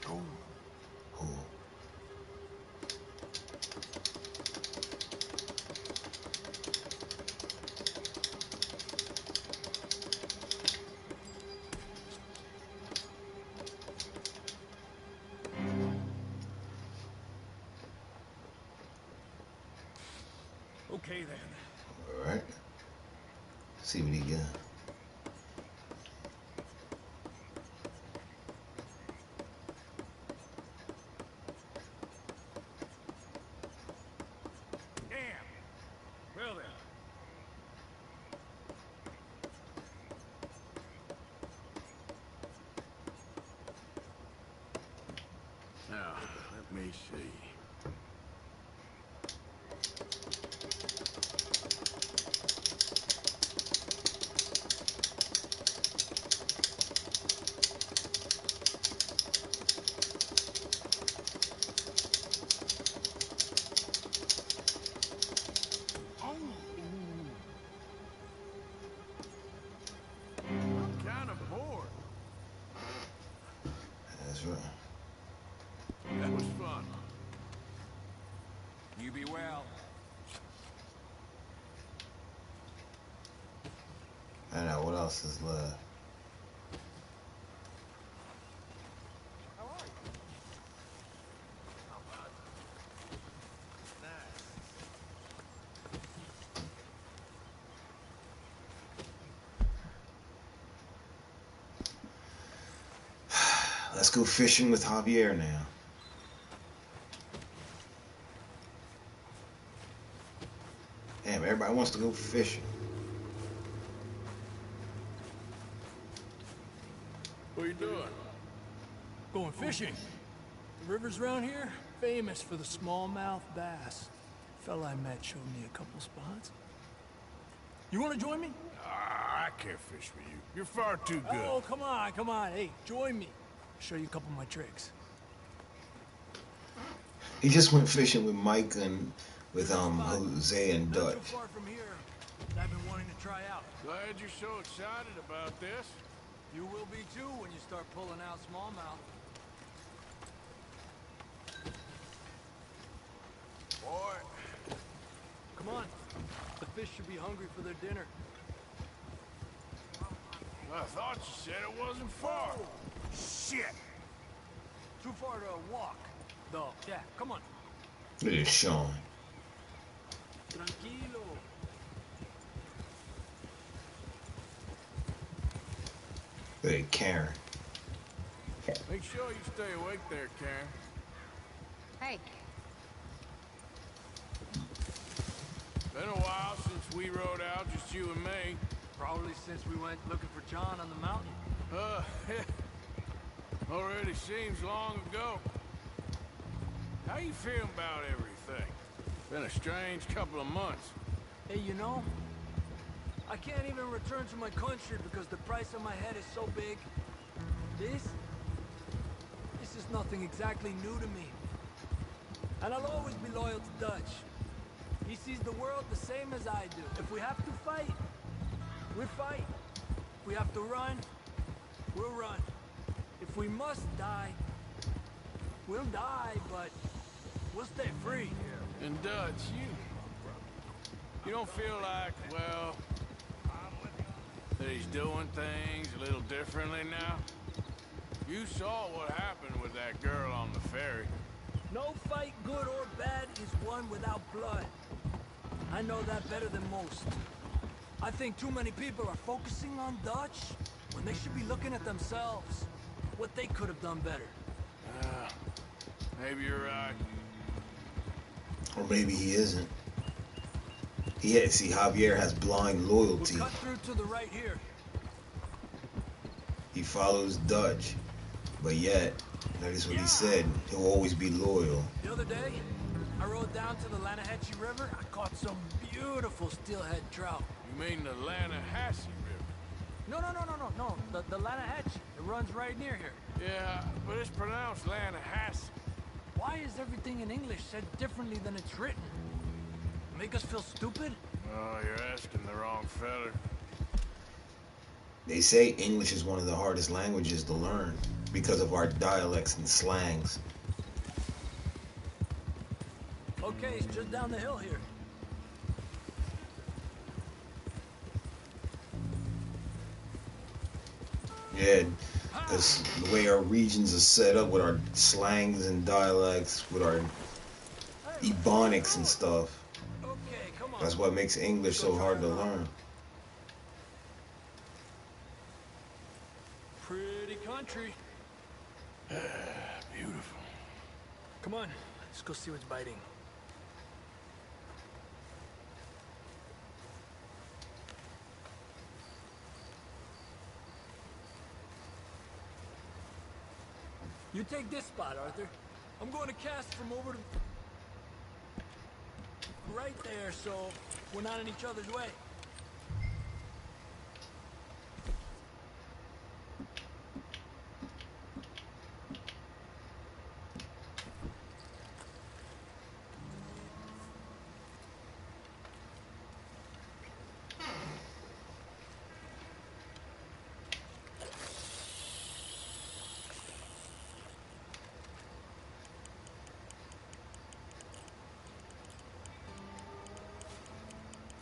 Ooh. Okay then. Alright. See what he got. Damn. Well then. Now, let me see. I'm kind of bored. That's right. That was fun. You be well. I know what else is left. How are you? Let's go fishing with Javier now. Damn, everybody wants to go fishing. What are you doing? Going fishing. The rivers around here, famous for the smallmouth bass. Fella I met showed me a couple spots. You want to join me? I can't fish with you. You're far too good. Oh, come on, come on. Hey, join me. I'll show you a couple of my tricks. He just went fishing with Mike and with Jose and Dutch. Not too far from here. I've been wanting to try out. Glad you're so excited about this. You will be too when you start pulling out smallmouth. Boy. Come on. The fish should be hungry for their dinner. I thought you said it wasn't far. Shit. Too far to walk, though. Yeah, come on. Look at Sean. Tranquilo. Look at Karen. Make sure you stay awake there, Karen. Hey. Been a while since we rode out, just you and me. Probably since we went looking for John on the mountain. Already seems long ago. How you feeling about everything? Been a strange couple of months. Hey, you know, I can't even return to my country because the price on my head is so big. This is nothing exactly new to me. And I'll always be loyal to Dutch. He sees the world the same as I do. If we have to fight, we fight. If we have to run, we'll run. If we must die, we'll die, but we'll stay free. And Dutch, you don't feel like, well, that he's doing things a little differently now? You saw what happened with that girl on the ferry. No fight, good or bad, is won without blood. I know that better than most. I think too many people are focusing on Dutch when they should be looking at themselves. What they could have done better. Maybe you're right. Or maybe he isn't. See, Javier has blind loyalty. We'll cut through to the right here. He follows Dutch, but yet, notice what he said, he'll always be loyal. The other day, I rode down to the Lanahatchee River. I caught some beautiful steelhead trout. You mean the Lanahatchee River? No. The Lanahatchee. It runs right near here. Yeah, but it's pronounced Lanahatchee. Why is everything in English said differently than it's written? Make us feel stupid? Oh, you're asking the wrong feller. They say English is one of the hardest languages to learn because of our dialects and slangs. Okay, it's just down the hill here. Yeah, because the way our regions are set up with our slangs and dialects, with our ebonics and stuff, that's what makes English so hard to learn. Pretty country. Beautiful. Come on, let's go see what's biting. You take this spot, Arthur. I'm going to cast from over to... right there, so we're not in each other's way.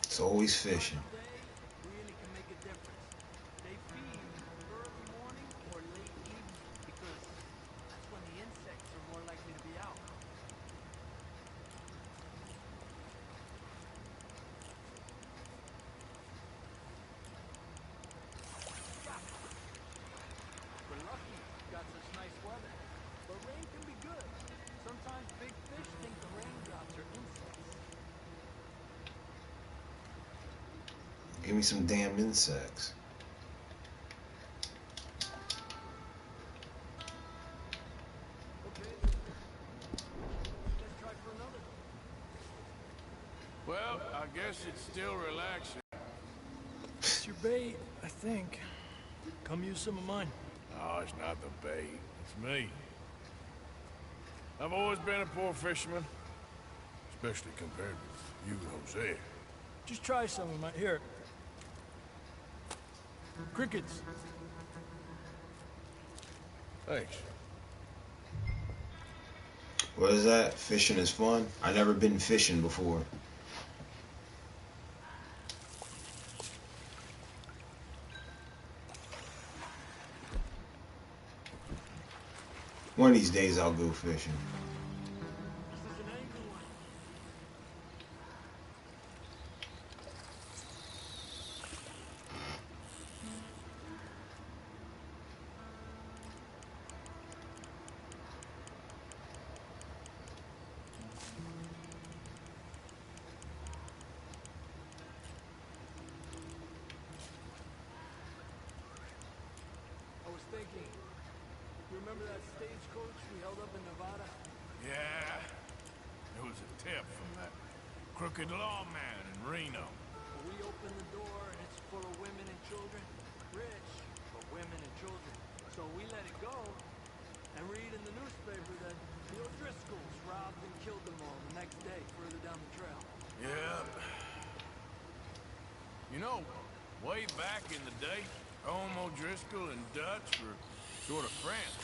It's always fishing. Really can make a difference. They feed early morning or late evening because that's when the insects are more likely to be out. We're lucky we got such nice weather, but rain can be good. Sometimes big fish think the raindrops are insects. Give me some damn insects. Okay. Let's try for another. Well, I guess it's still relaxing. It's your bait, I think. Come use some of mine. No, it's not the bait. It's me. I've always been a poor fisherman. Especially compared with you, Jose. Just try some of mine. Here. Crickets. Thanks. What is that? Fishing is fun? I never been fishing before. One of these days I'll go fishing. I was thinking, you remember that stagecoach we held up in Nevada? Yeah. It was a tip from that crooked lawman in Reno. Well, we opened the door and it's full of women and children. Rich, but women and children. So we let it go and read in the newspaper that the O'Driscolls robbed and killed them all the next day further down the trail. Yeah. You know, way back in the day, Home O'Driscoll and Dutch were sort of friends.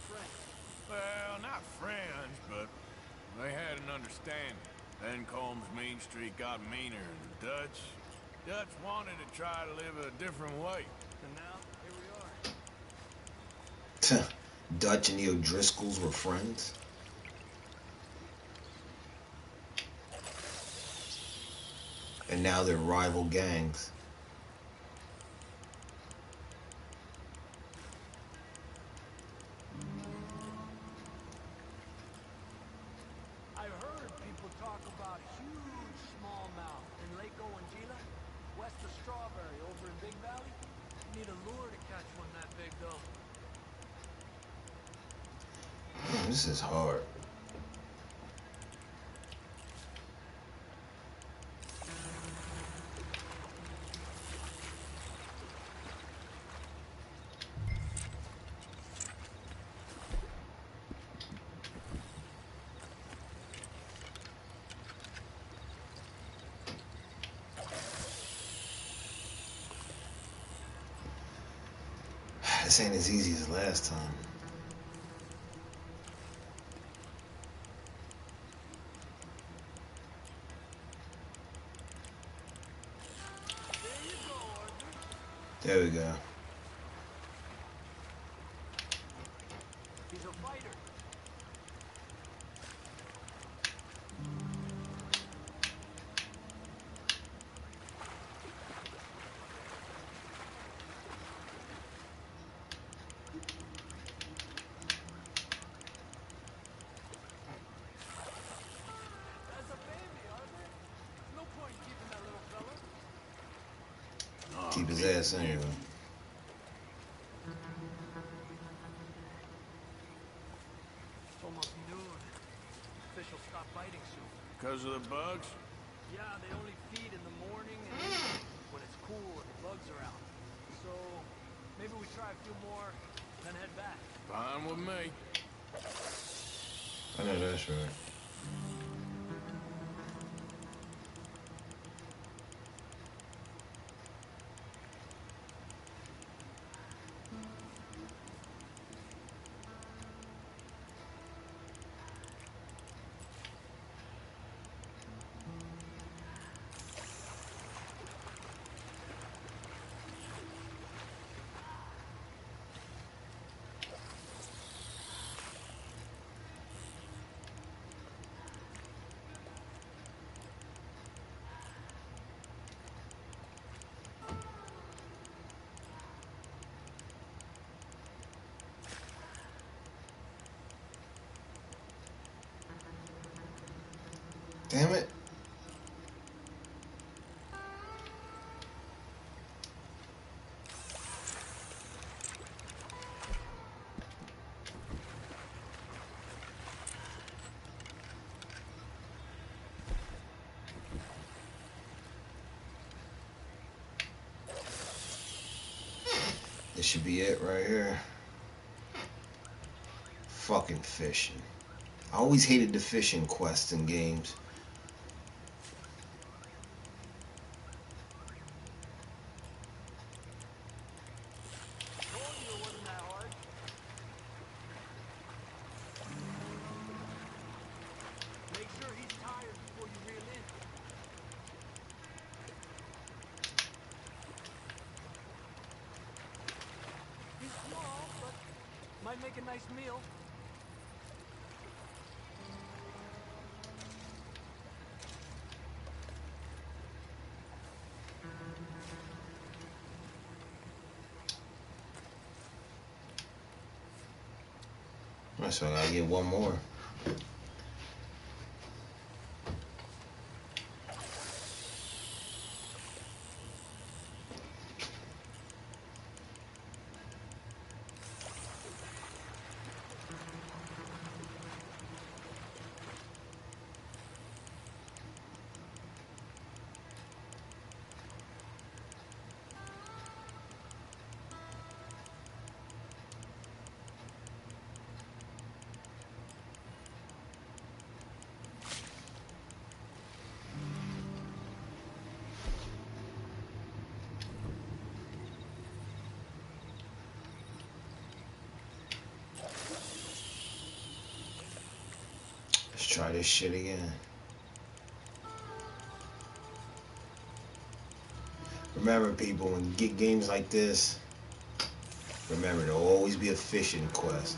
Friends? Well, not friends, but they had an understanding. Then Combs' mean streak got meaner, and Dutch wanted to try to live a different way. And now, here we are. Dutch and the O'Driscolls were friends? And now they're rival gangs. I heard people talk about huge smallmouth in Lake Owanjila, west of Strawberry, over in Big Valley. You need a lure to catch one that big, though. This is hard. This ain't as easy as last time. There we go. He's a fighter. That's a baby, Arthur. No point in keeping that little fella. Keep his ass anyway. It's almost noon. Fish will stop biting soon. Because of the bugs? Yeah, they only feed in the morning and evening when it's cool and the bugs are out. So maybe we try a few more, then head back. Fine with me. I know that's right. Damn it. This should be it right here. Fucking fishing. I always hated the fishing quests in games. Might make a nice meal. So I gotta get one more. Let's try this shit again. Remember, people, when you get games like this, remember, there'll always be a fishing quest.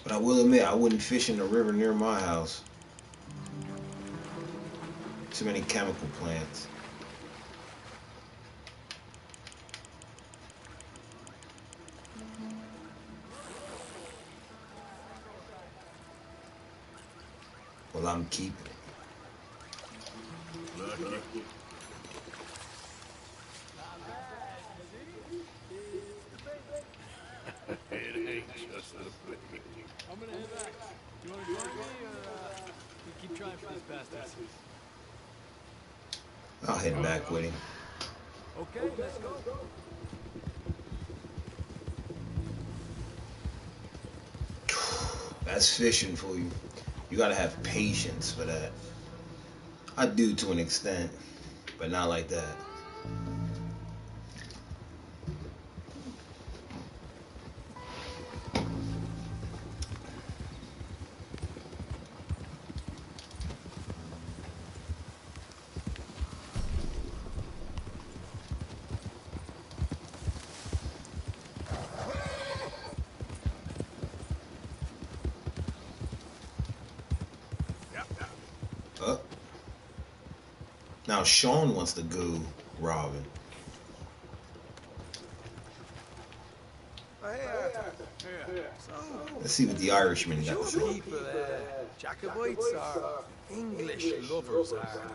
But I will admit, I wouldn't fish in the river near my house. Too many chemical plants. Well, I'm keeping it. It ain't just a thing. I'm gonna head back. You wanna join me, or we keep trying for these bastards? I'll head back with him. Okay, let's go. That's fishing for you. You gotta have patience for that. I do to an extent, but not like that. Now Sean wants to go robbing. Let's see what the Irishman got to say. People, Jacobites or English lovers are.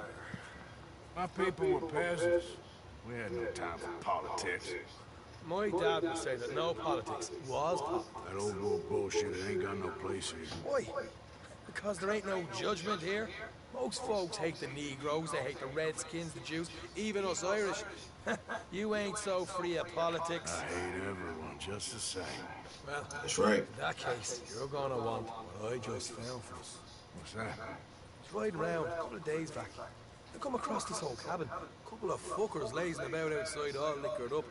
My people were peasants. We had no time for politics. My dad would say that no politics was politics. That old world bullshit, it ain't got no place here. Why? Because there ain't no judgment here. Most folks hate the Negroes, they hate the Redskins, the Jews, even us Irish. You ain't so free of politics. I hate everyone just the same. Well, that's right. In that case, you're gonna want what I just found for us. What's that? I was riding around a couple of days back. I come across this old cabin. A couple of fuckers lazing about outside all liquored up.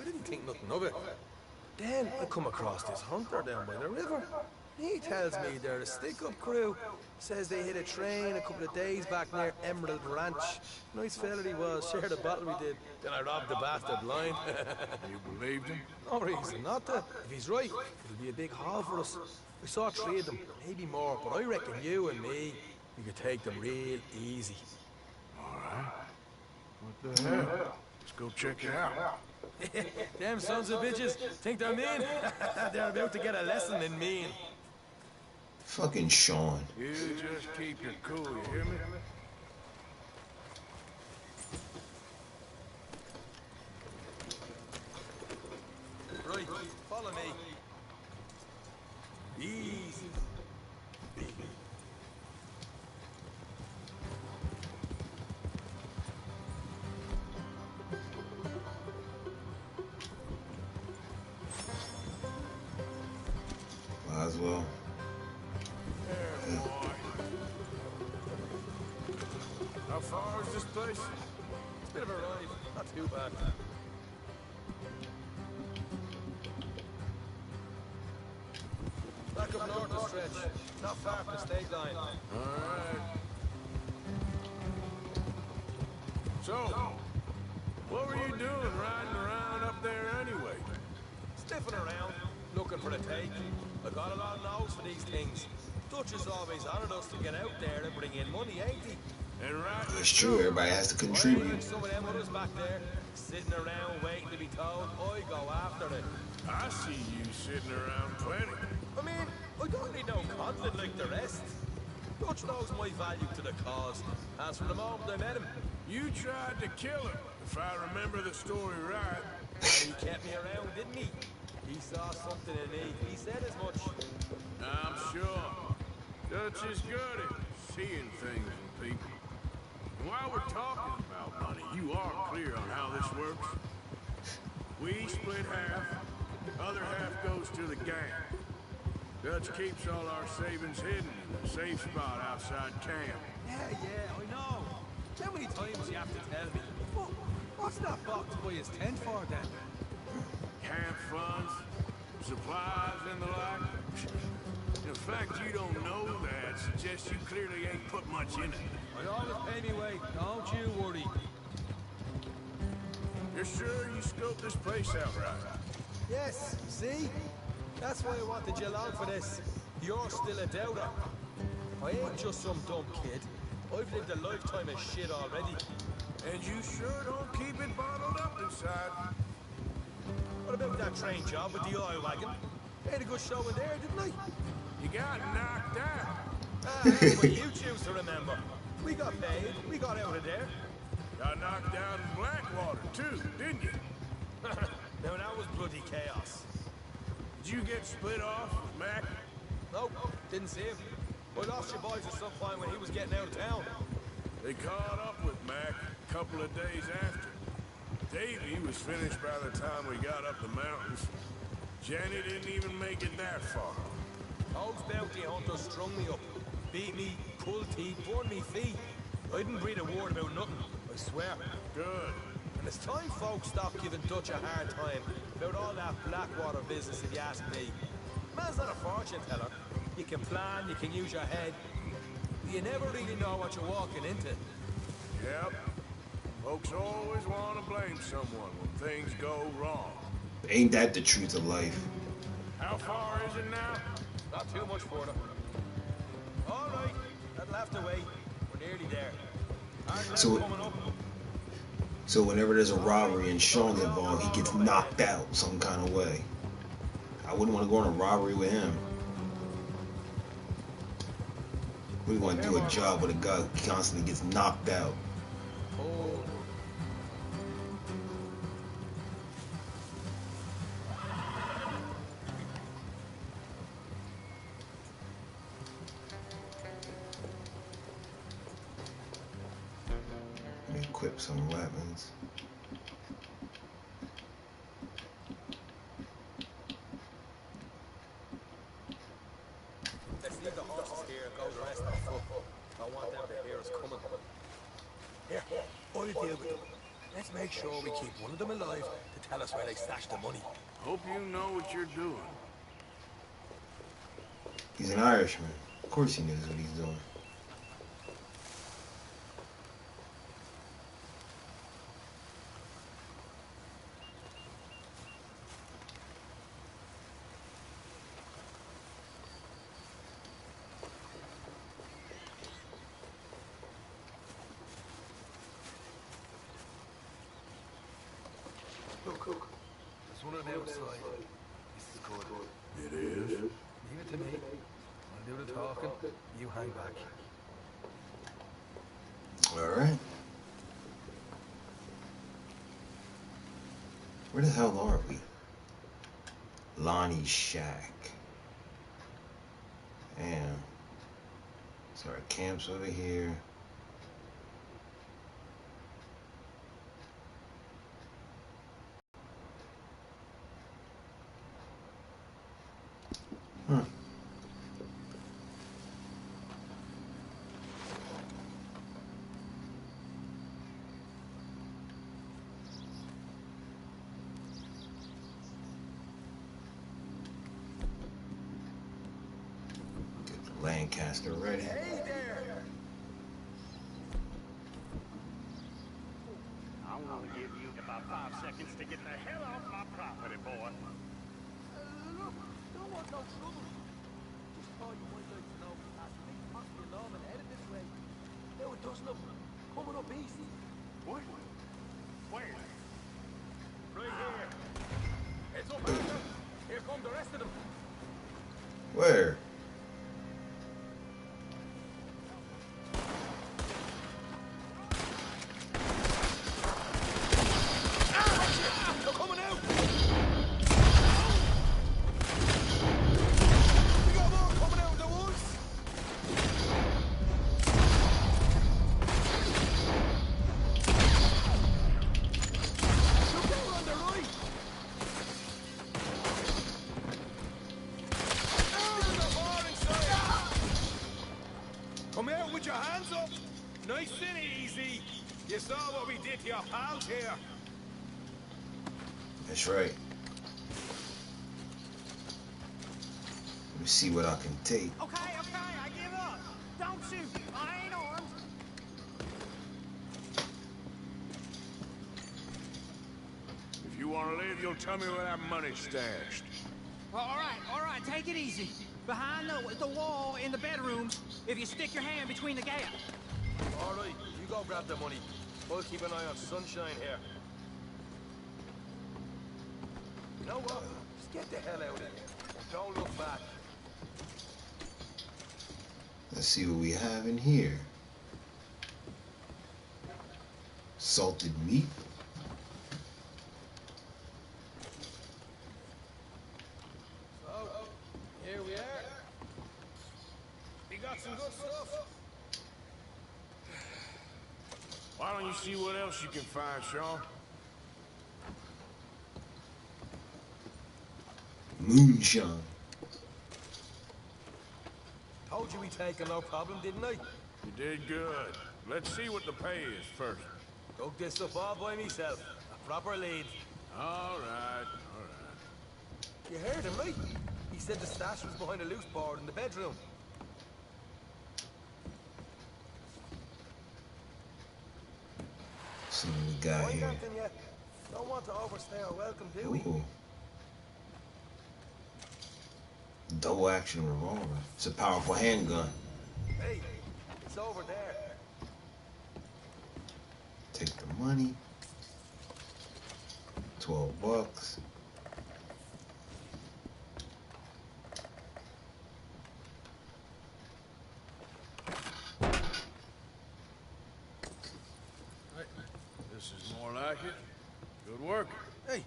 I didn't think nothing of it. Then I come across this hunter down by the river. He tells me they're a stick-up crew. Says they hit a train a couple of days back near Emerald Ranch. Nice fella he was, shared a bottle we did. Then I robbed the bastard blind. You believed him? No reason not to. If he's right, it'll be a big haul for us. We saw 3 of them, maybe more, but I reckon you and me, we could take them real easy. All right. What the hell? Let's go check it out. Them sons of bitches think they're mean. They're about to get a lesson in mean. Fucking Sean. You just keep your cool, you hear me? far is this place? It's a bit of a ride, not too bad. Back up north the stretch, not far from the state line. Alright. So, what were you doing riding around up there anyway? Sniffing around, looking for the take. I got a lot of nose for these things. Dutch is always honored us to get out there and bring in money, ain't he? And right. That's true. Everybody has to contribute. Some of them others back there, sitting around waiting to be told, I go after it. I see you sitting around plenty. I mean, I don't need no confidence like the rest. Dutch knows my value to the cause, as from the moment I met him. You tried to kill him, if I remember the story right. He kept me around, didn't he? He saw something in me. He said as much. I'm sure. Dutch is good at seeing things in people. And while we're talking about money, you are clear on how this works. We split half, other half goes to the gang. Dutch keeps all our savings hidden in a safe spot outside camp. Yeah, I know. How many times you have to tell me? What's that box by his tent for then? Camp funds, supplies and the like. The fact you don't know that suggests you clearly ain't put much in it. I always pay me way, don't you worry. You're sure you scoped this place out right? Yes, see? That's why I wanted you along for this. You're still a doubter. I ain't just some dumb kid. I've lived a lifetime of shit already. And you sure don't keep it bottled up inside. What about that train job with the oil wagon? Made a good show in there, didn't I? You got knocked out. That's what you choose to remember. We got paid, we got out of there. Got knocked down in Blackwater, too, didn't you? Now that was bloody chaos. Did you get split off with Mac? Nope, didn't see him. I lost your boys at some point when he was getting out of town. They caught up with Mac a couple of days after. Davey was finished by the time we got up the mountains. Jenny didn't even make it that far. Those bounty hunters strung me up. Beat me, pulled teeth, burned me feet. I didn't breathe a word about nothing, I swear. Good. And it's time folks stop giving Dutch a hard time about all that Blackwater business, if you ask me. Man's not a fortune teller. You can plan, you can use your head. You never really know what you're walking into. Yep. Folks always want to blame someone when things go wrong. Ain't that the truth of life? How far is it now? Not too much further. All right, that'll have to wait. We're nearly there. So whenever there's a robbery and Sean's involved, he gets knocked out some kind of way. I wouldn't want to go on a robbery with him. We want to do a job with a guy who constantly gets knocked out. Oh. Let me equip some weapons. Let's leave the horses here and go the rest on foot. I want them to hear us coming. Here, I'll deal with them. Let's make sure we keep one of them alive to tell us where they stashed the money. Hope you know what you're doing. He's an Irishman. Of course he knows what he's doing. Look. There's one on the outside. This is good. It is? Leave it to me. I'll do the talking. You hang back. All right. Where the hell are we? Lonnie's shack. Damn. So our camp's over here. Huh. Lancaster ready. Hey there. I'm gonna give you about 5 seconds to get the hell off my property, boy. Look, don't want no trouble. Just thought you might like to know past the big posse alarm and headed this way. There were a dozen of them coming up east. What? Where? Right here. Heads up, Arthur. Here come the rest of them. Where? They're coming out. We got more coming out in the woods. Look out on the right. There's a bar inside. Come out with your hands up. Nice and easy. You saw what we did to your pals here. That's right. Let me see what I can take. Okay, I give up. Don't shoot. I ain't armed. If you want to live, you'll tell me where that money's stashed. Well, all right, take it easy. Behind the wall in the bedroom, if you stick your hand between the gap. All right, you go grab the money. I'll keep an eye on Sunshine here. You know what? Just get the hell out of here. Don't look back. Let's see what we have in here. Salted meat. So, here we are. We got some good stuff. Why don't you see what else you can find, Sean? Moonshine. Told you we take a no problem, didn't I? You did good. Let's see what the pay is first. Dug this up all by myself. A proper lead. All right. You heard him, right? He said the stash was behind a loose board in the bedroom. See what we got Why, here. Captain, you don't want to overstay our welcome, do we? Ooh. Double action revolver. It's a powerful handgun. Hey, it's over there. Take the money. 12 bucks. This is more like it. Good work. Hey,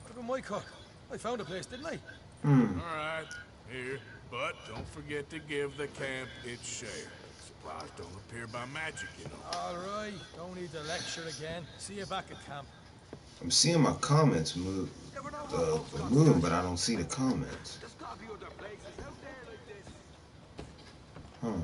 what about my cock? I found a place, didn't I? All right, here. But don't forget to give the camp its share. Supplies don't appear by magic, you know. All right, don't need to lecture again. See you back at camp. I'm seeing my comments move, moving, but I don't see the comments. There's gotta be other places out there like this. Huh.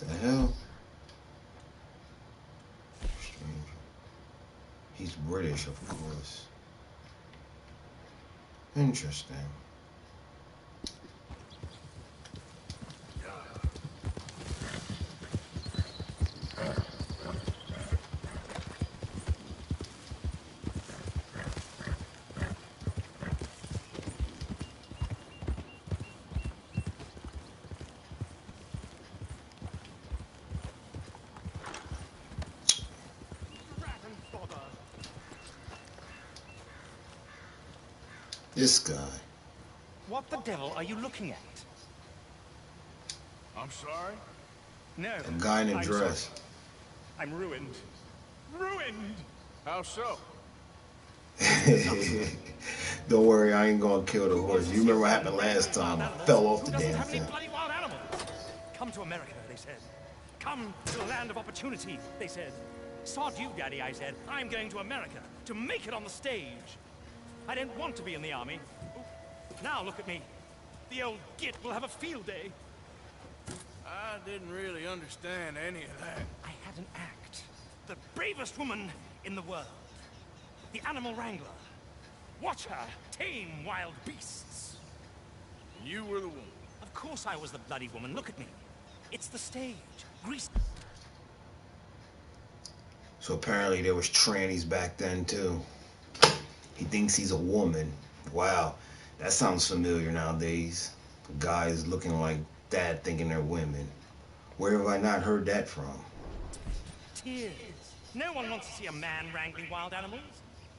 The hell? Stranger. He's British, of course. Interesting. This guy. What the devil are you looking at? I'm sorry? No. A guy in a I'm dress. sorry. I'm ruined. Ruined! How so? Don't worry, I ain't gonna kill the horse. You remember what happened last time? I fell off the damn thing. Bloody wild animals! Come Come to America, they said. Come to the land of opportunity, they said. Sod you, Daddy, I said. I'm going to America to make it on the stage. I didn't want to be in the army. Now look at me. The old git will have a field day. I didn't really understand any of that. I had an act. The bravest woman in the world. The animal wrangler. Watch her tame wild beasts. You were the woman. Of course I was the bloody woman. Look at me. It's the stage. Grease. So apparently there was trannies back then too. He thinks he's a woman. Wow, that sounds familiar nowadays. Guys looking like that thinking they're women. Where have I not heard that from? Tears. No one wants to see a man wrangling wild animals.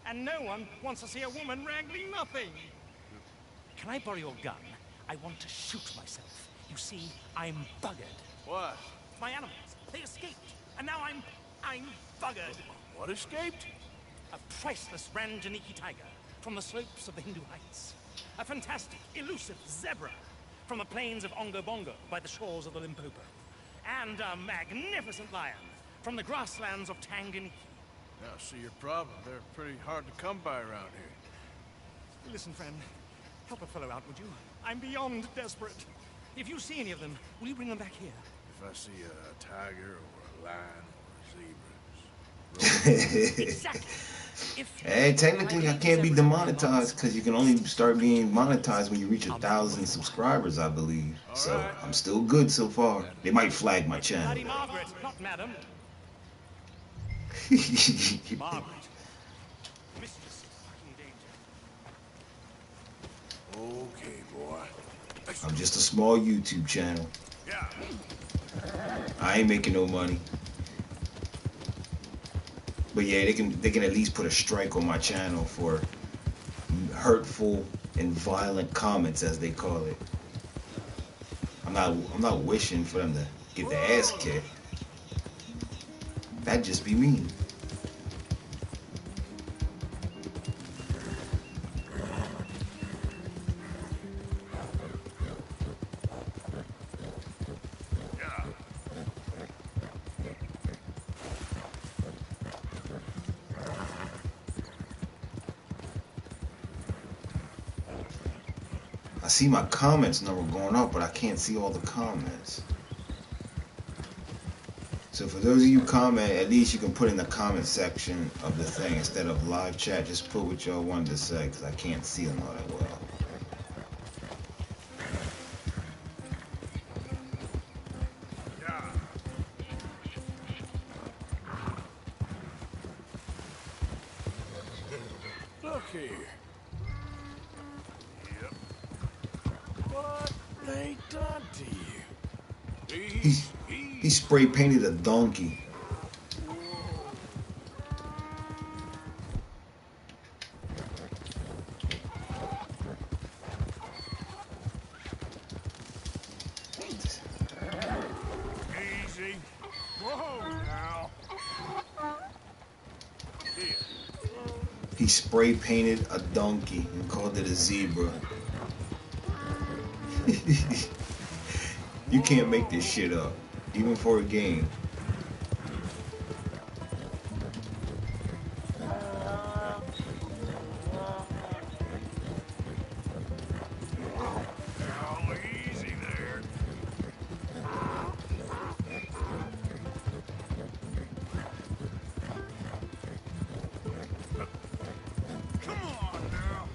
And no one wants to see a woman wrangling nothing. Can I borrow your gun? I want to shoot myself. You see, I'm buggered. What? My animals, they escaped. And now I'm buggered. What escaped? A priceless Ranjaniki tiger from the slopes of the Hindu Heights. A fantastic, elusive zebra from the plains of Ongo Bongo by the shores of the Limpopo. And a magnificent lion from the grasslands of Tanganyika. Now, see your problem. They're pretty hard to come by around here. Listen, friend. Help a fellow out, would you? I'm beyond desperate. If you see any of them, will you bring them back here? If I see a tiger or a lion or a zebra. Exactly. Hey, technically I can't be demonetized because you can only start being monetized when you reach 1,000 subscribers, I believe. So I'm still good so far. They might flag my channel. Bloody Margaret, not madam. Margaret. Mistress of fucking danger. Okay, boy. I'm just a small YouTube channel. Yeah. I ain't making no money. But yeah, they can at least put a strike on my channel for hurtful and violent comments, as they call it. I'm not wishing for them to get their ass kicked. That'd just be mean. I see my comments number going up, but I can't see all the comments. So for those of you comment, at least you can put in the comment section of the thing instead of live chat. Just put what y'all wanted to say, because I can't see them all that well. Look here. Yep. What they done to you? He spray painted a donkey. Easy. Whoa, now. Here. He spray painted a donkey and called it a zebra. You can't make this shit up, even for a game. Oh, easy there. Come on now.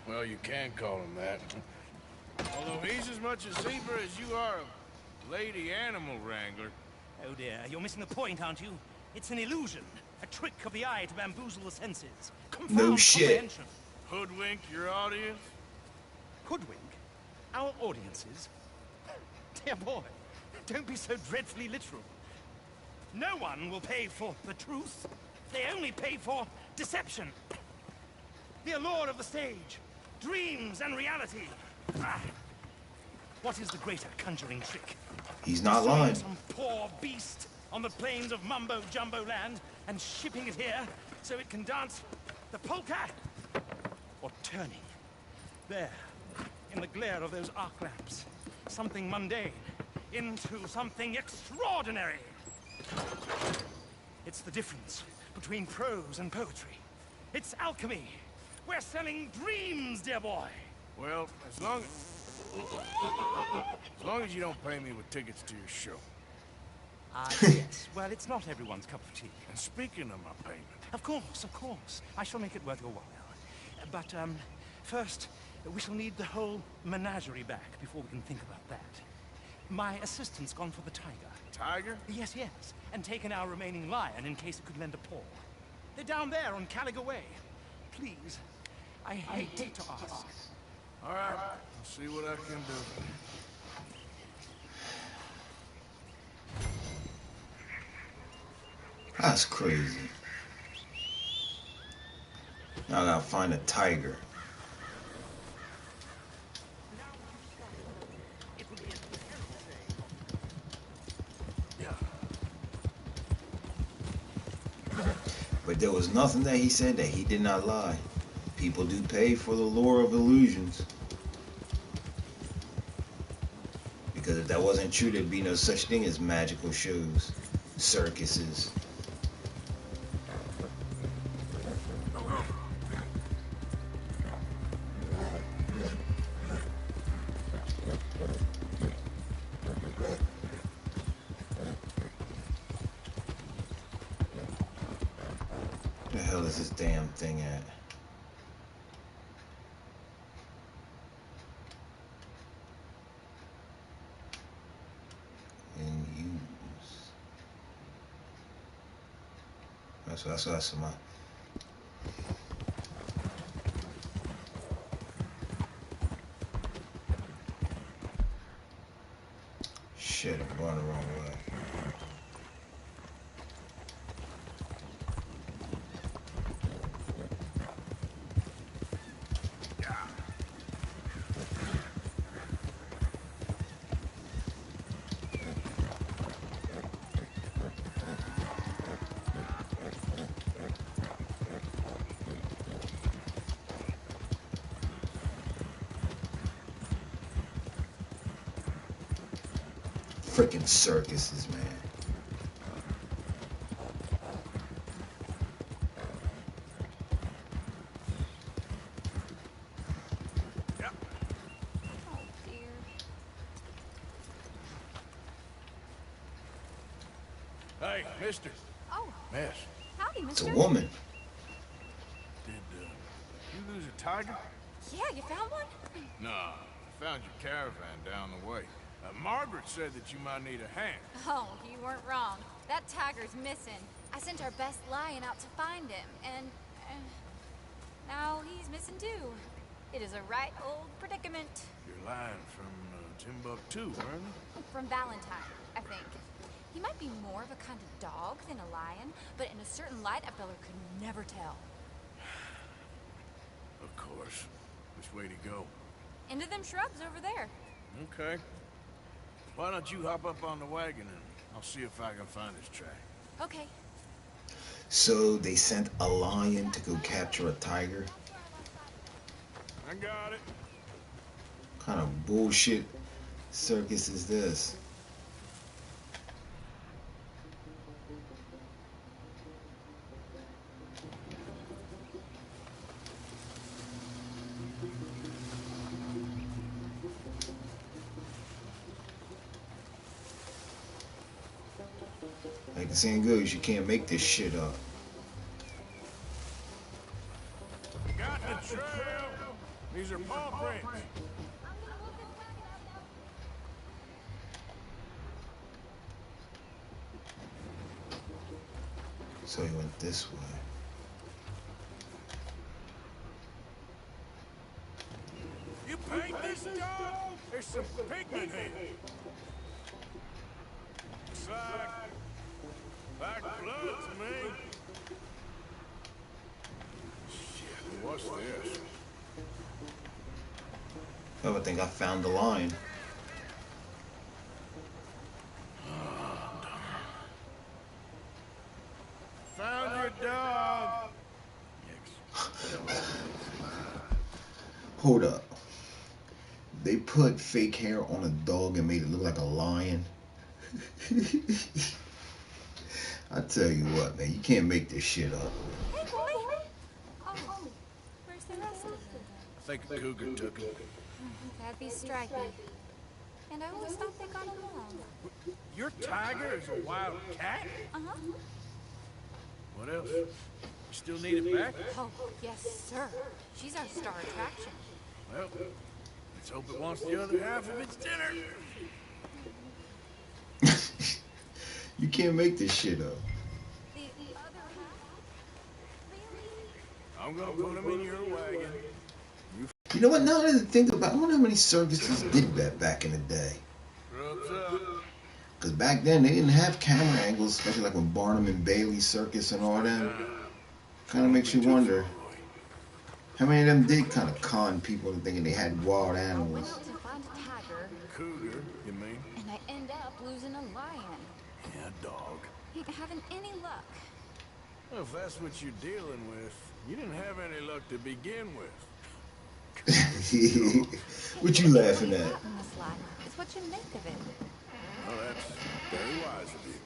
Well, you can call him that. Although he's as much a zebra as you are a lady animal wrangler. Oh dear, you're missing the point, aren't you? It's an illusion. A trick of the eye to bamboozle the senses. No shit. Comprehension. Hoodwink your audience? Hoodwink? Our audiences? Dear boy, don't be so dreadfully literal. No one will pay for the truth. They only pay for deception. The allure of the stage. Dreams and reality. Ah. What is the greater conjuring trick? He's not lying. Some poor beast on the plains of Mumbo Jumbo Land and shipping it here so it can dance the polka? Or turning there in the glare of those arc lamps something mundane into something extraordinary? It's the difference between prose and poetry. It's alchemy. We're selling dreams, dear boy. Well, as long as you don't pay me with tickets to your show. Ah, yes. Well, it's not everyone's cup of tea. And speaking of my payment... Of course. I shall make it worth your while. But, first, we shall need the whole menagerie back before we can think about that. My assistant's gone for the tiger. Tiger? Yes. And taken our remaining lion in case it could lend a paw. They're down there on Caliga Way. Please, I hate to ask. All right, I'll see what I can do. That's crazy. Now I gotta find a tiger. But there was nothing that he said that he did not lie. People do pay for the lure of illusions. Because if that wasn't true, there'd be no such thing as magical shows, circuses. Where the hell is this damn thing at? That's my. Shit, I'm going the wrong way. Freaking circuses, man. Oh, dear. Hey, mister. Oh. Miss. Howdy, It's mister. a woman. Did you lose a tiger? Yeah, you found one? No, I found your caravan down the way. Margaret said that you might need a hand. Oh, you weren't wrong. That tiger's missing. I sent our best lion out to find him, and now he's missing too. It is a right old predicament. You're lying from Timbuktu, weren't you? From Valentine, I think. He might be more of a kind of dog than a lion, but in a certain light, a fella could never tell. Of course. Which way to go? Into them shrubs over there. Okay. Why don't you hop up on the wagon and I'll see if I can find his track. Okay. So they sent a lion to go capture a tiger? I got it. What kind of bullshit circus is this? Like the saying goes, you can't make this shit up. Got the trail. These are paw prints. So he went this way. You paint this dog? There's some pigment here. Looks like blood to me. Shit, what's this? Oh, I think I found the line. Found your dog. Hold up. They put fake hair on a dog and made it look like a lion. I tell you what, man, you can't make this shit up. Hey, boy! Oh, where's the rest of them? I think a cougar took him. That'd be Stripey. And I always thought they got along. Your tiger is a wild cat? Uh-huh. What else? You still need it back? Oh, yes, sir. She's our star attraction. Well, let's hope it wants the other half of its dinner. You can't make this shit up. The other half? Really? I'm gonna put him in your wagon. You know what? Now that I think about it, I wonder how many circuses did that back in the day. Grubs up. Because back then, they didn't have camera angles, especially like with Barnum and Bailey Circus and all that. Kind of makes you wonder how many of them did kind of con people into thinking they had wild I went animals. out to find a tiger, Cougar, you mean? and I end up losing a lion. Yeah, dog. Ain't having any luck. Well, if that's what you're dealing with, you didn't have any luck to begin with. What you laughing at? In this life, it's what you make of it. Well, that's very wise of you.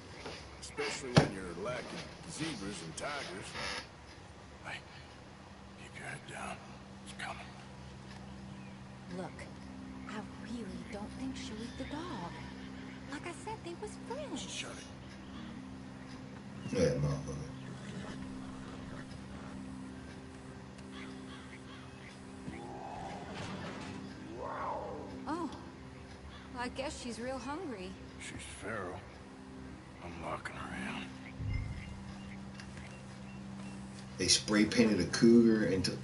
Especially when you're lacking zebras and tigers. Hey, keep your head down. It's coming. Look, I really don't think she'll eat the dog. Like I said, they was friends. Shut it. Yeah, motherfucker. Oh, I guess she's real hungry. She's feral. I'm locking her in. They spray painted a cougar into.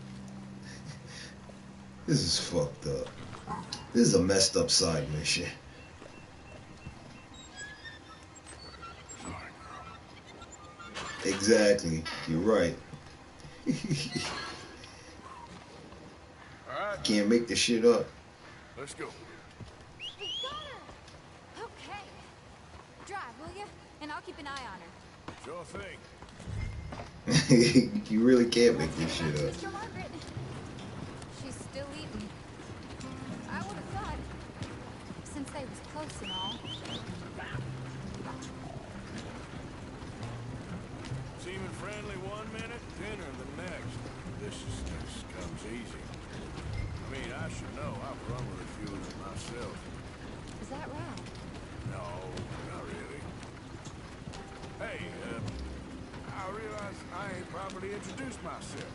This is fucked up. This is a messed up side mission. Exactly. You're right. All right. Can't make this shit up. Let's go. We got her! Okay. Drive, will you? And I'll keep an eye on her. Sure thing. You really can't make this shit up. Mr. Margaret. She's still eating. I would have thought, since they was close and all. Seeming friendly one minute, dinner the next. This comes easy. I mean, I should know. I've run with a few of them myself. Is that right? No, not really. Hey, I realize I ain't properly introduced myself.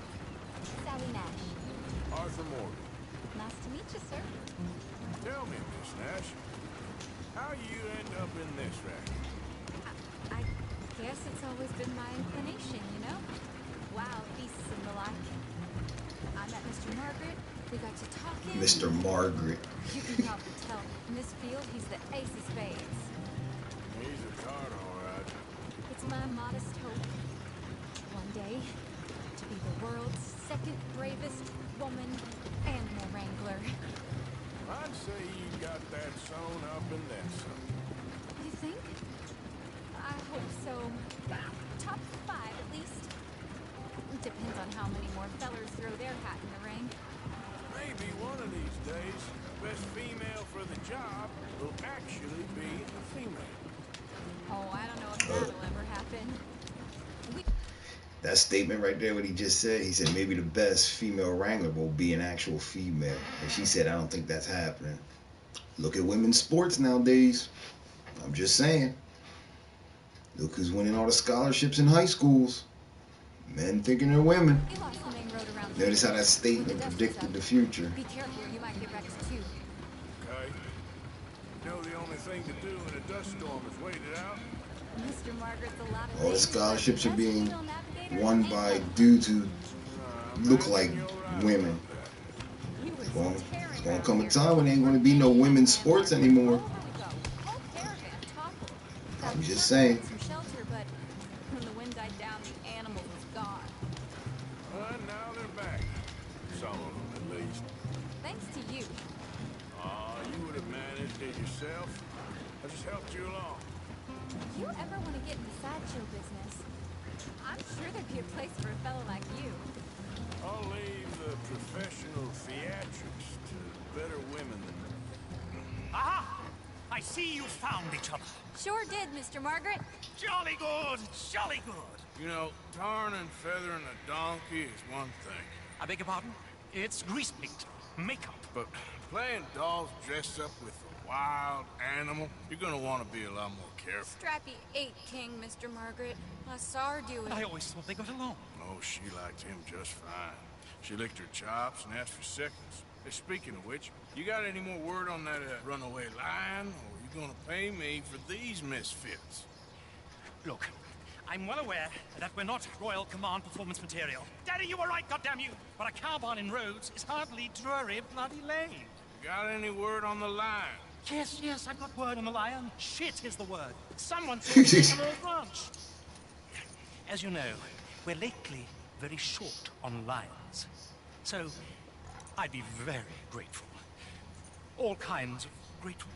Sally Nash. Arthur Morgan. Nice to meet you, sir. Tell me, Miss Nash, how you end up in this racket? I guess it's always been my inclination, you know? Wild beasts and the like. I met Mr. Margaret. We got to talking. Mr. Margaret. You can probably tell. In this field, he's the ace of spades. He's a card, all right. It's my modest hope. One day, to be the world's second bravest woman animal wrangler. I'd say you got that sewn up and then some. You think? I hope so. Top 5 at least. Depends on how many more fellers throw their hat in the ring. Maybe one of these days, the best female for the job will actually be a female. Oh, I don't know if that'll ever happen. That statement right there, what he just said, he said maybe the best female wrangler will be an actual female. And she said, I don't think that's happening. Look at women's sports nowadays. I'm just saying. Look who's winning all the scholarships in high schools. Men thinking they're women. You lost the main road around. Notice how that statement predicted the future. Be careful, you might get wrecked too. Okay. You know the only thing to do in a dust storm is wait it out. Mr. Margaret's a lot of All the scholarships are being won by dudes who look like women. It's gonna come a time when there ain't gonna be no women's sports anymore. I'm just saying. Some shelter, but when the wind died down, the animal was gone. And now they're back. Some of them, at least. Thanks to you. You would have managed it yourself. I just helped you along. If you ever want to get in the sideshow business, I'm sure there'd be a place for a fellow like you. I'll leave the professional theatrics to better women than me. Aha! I see you found each other. Sure did, Mr. Margaret. Jolly good, jolly good. You know, tarring and feathering a donkey is one thing. I beg your pardon? It's grease paint, makeup. But playing dolls dressed up with a wild animal, you're gonna want to be a lot more careful. Strappy ate King, Mr. Margaret. I saw her do it. I always thought they got along. Oh, she liked him just fine. She licked her chops and asked for seconds. Hey, speaking of which, you got any more word on that runaway lion, or are you gonna pay me for these misfits? Look, I'm well aware that we're not Royal Command performance material. Daddy, you were right, goddammit you! But a cowbarn in Rhodes is hardly Drury Bloody Lane. Got any word on the lion? Yes, I've got word on the lion. Shit is the word. Someone said it's an old branch. As you know, we're lately very short on lions. So, I'd be very grateful. All kinds of grateful.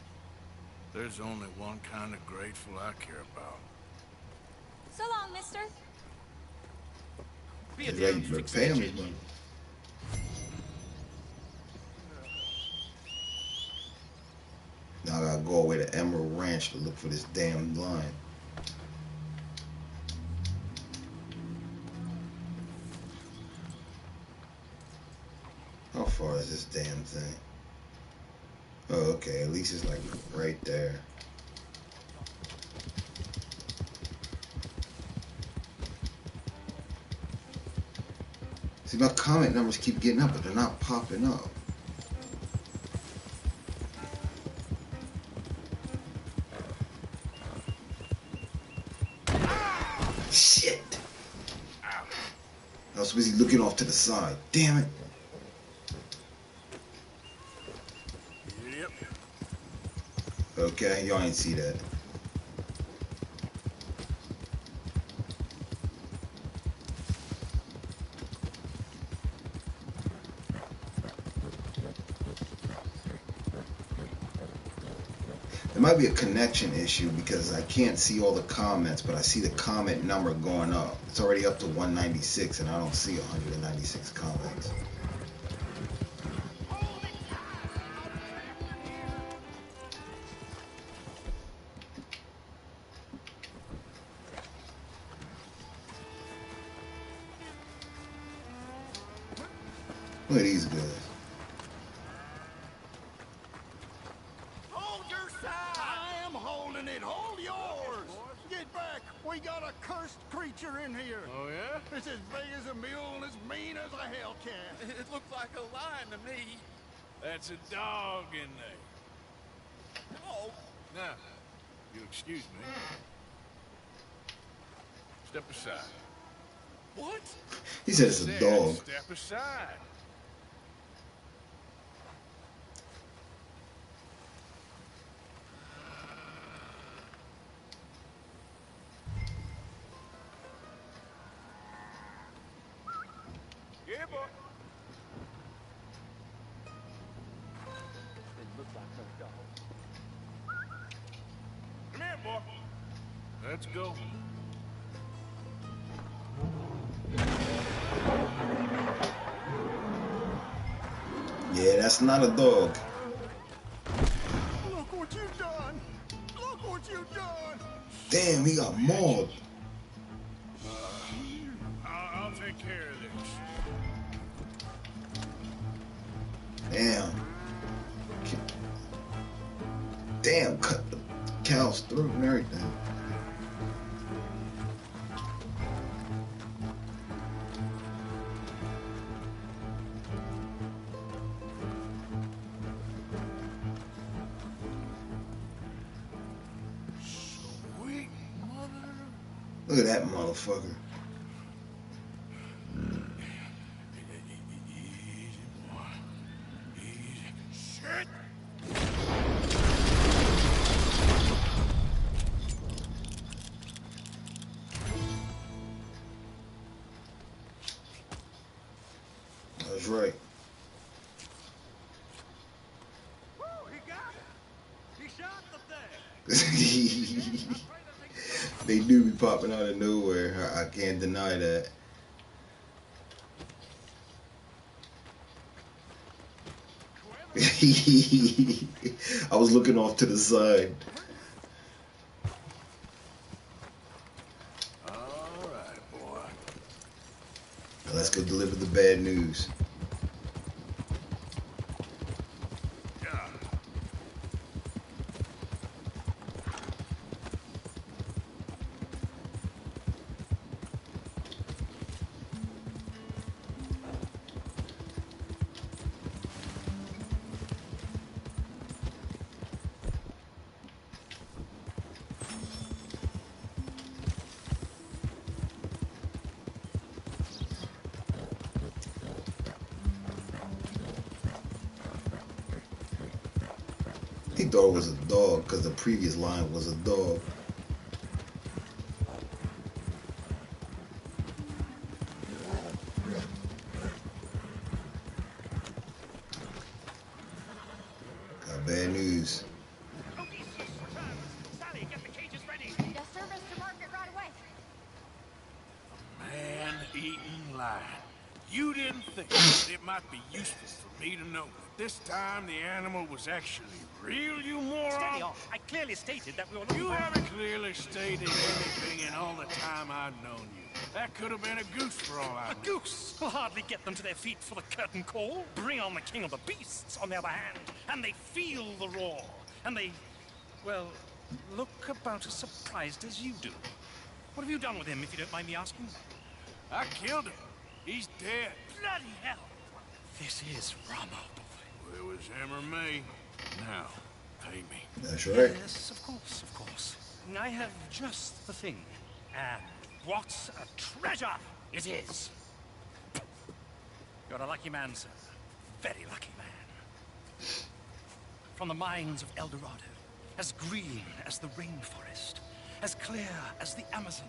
There's only one kind of grateful I care about. So long, mister. Be a Like, damn but fix pay that him shit. his money. Now I gotta go away to Emerald Ranch to look for this damn lion. How far is this damn thing? Oh, okay. At least it's like right there. See, my comment numbers keep getting up, but they're not popping up. Shit! I was busy looking off to the side. Damn it. Yep. Okay, y'all ain't see that. There might be a connection issue because I can't see all the comments, but I see the comment number going up. It's already up to 196 and I don't see 196 comments. Look at these guys. Hold your side! I am holding it. Hold yours! Get back! We got a cursed creature in here. Oh, yeah? It's as big as a mule and as mean as a hellcat. It looked like a lion to me. That's a dog in there. Oh, Now, you excuse me. Step aside. what? He said it's a dog. Step aside. Yeah, boy. It looked like a dog. Come here, boy. Let's go. Yeah, that's not a dog. Look what you've done! Look what you've done! Damn, he got mauled. I'll take care of this. Damn. Damn, cut the cow's throat and everything. Look at that motherfucker. Shit! That's right. Woo, he got it. He shot the thing. They do be popping out of nowhere. I can't deny that. I was looking off to the side. All right, boy. Now let's go deliver the bad news. He thought it was a dog because the previous line was a dog. Got bad news. Sally, get the cages ready. Yes, sir, Mr. Market, right away. Man-eating lion. You didn't think that it might be useful for me to know that this time the animal was actually real, you moron? Steady on. I clearly stated that we were looking You for... haven't clearly stated anything in all the time I've known you. That could have been a goose for all I know. A goose will hardly get them to their feet for the curtain call. Bring on the king of the beasts, on the other hand, and they feel the roar. And they, well, look about as surprised as you do. What have you done with him, if you don't mind me asking? I killed him. He's dead. Bloody hell! This is Ramo, boy. Well, it was him or me. Now, pay me. That's right. Yes, of course, of course. I have just the thing. And what a treasure it is! You're a lucky man, sir. Very lucky man. From the mines of El Dorado, as green as the rainforest, as clear as the Amazon,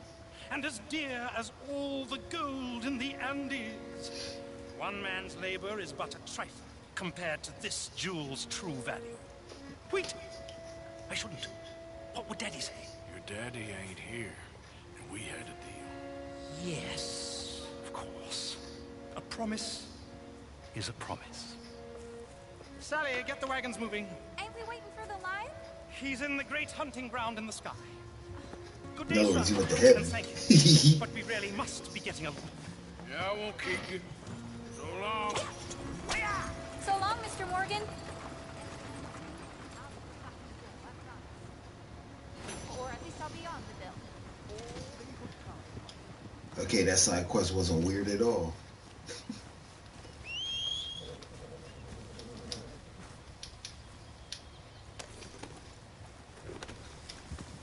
and as dear as all the gold in the Andes. One man's labor is but a trifle compared to this jewel's true value. Wait! I shouldn't. What would Daddy say? Your daddy ain't here, and we had a deal. Yes, of course. A promise is a promise. Sally, get the wagons moving. Ain't we waiting for the lion? He's in the great hunting ground in the sky. Good In day, other words, sir. he went to heaven. And thank you. But we really must be getting along. Yeah, I won't keep you. So long. So long, Mr. Morgan. Or at least I'll be on the bill. Okay, that side quest wasn't weird at all.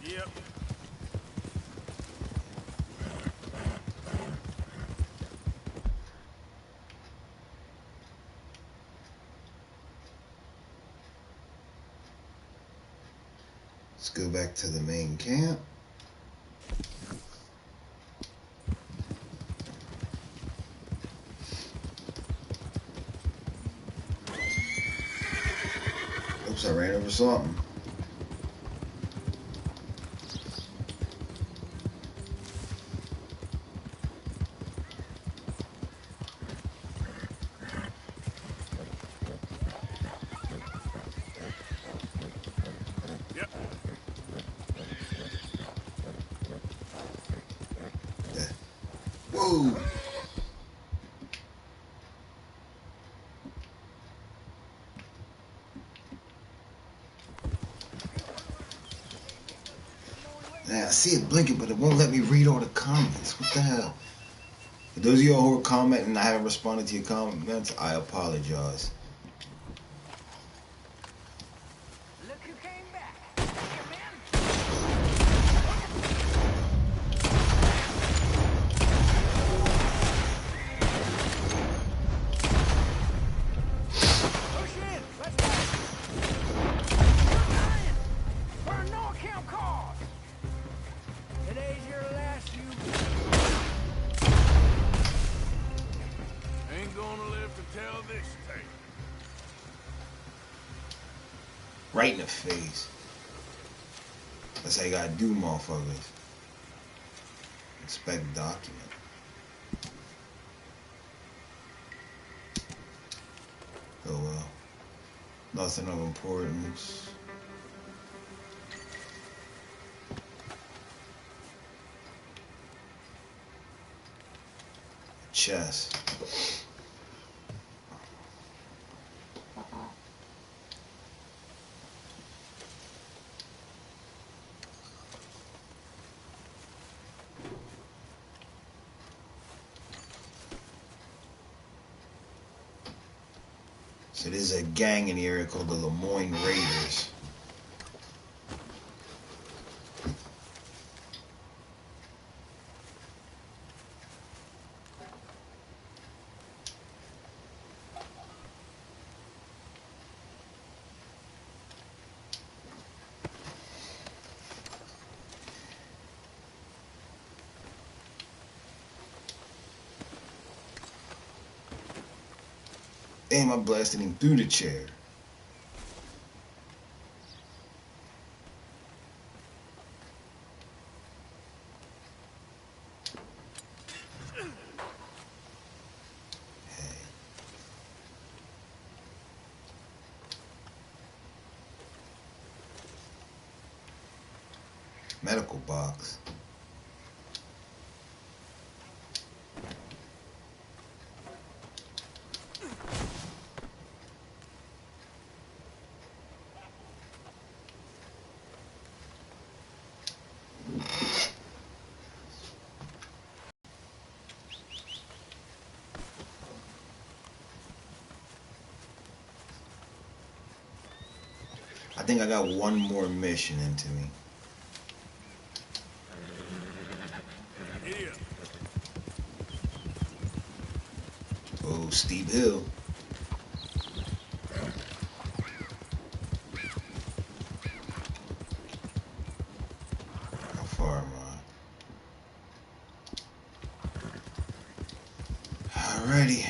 Yep. Let's go back to the main camp. Oops, I ran over something. Whoa! Yeah, I see it blinking, but it won't let me read all the comments. What the hell? For those of y'all who are commenting and I haven't responded to your comments, I apologize. Look who came back. Hey, man. Right in the face. That's how you gotta do, motherfuckers. Inspect document. Oh well. Nothing of importance. Chest. So there's a gang in the area called the Lemoyne Raiders. Damn, I blasted him through the chair. Hey. Medical box. I think I got one more mission into me. Here. Oh, steep hill. How far am I? Alrighty.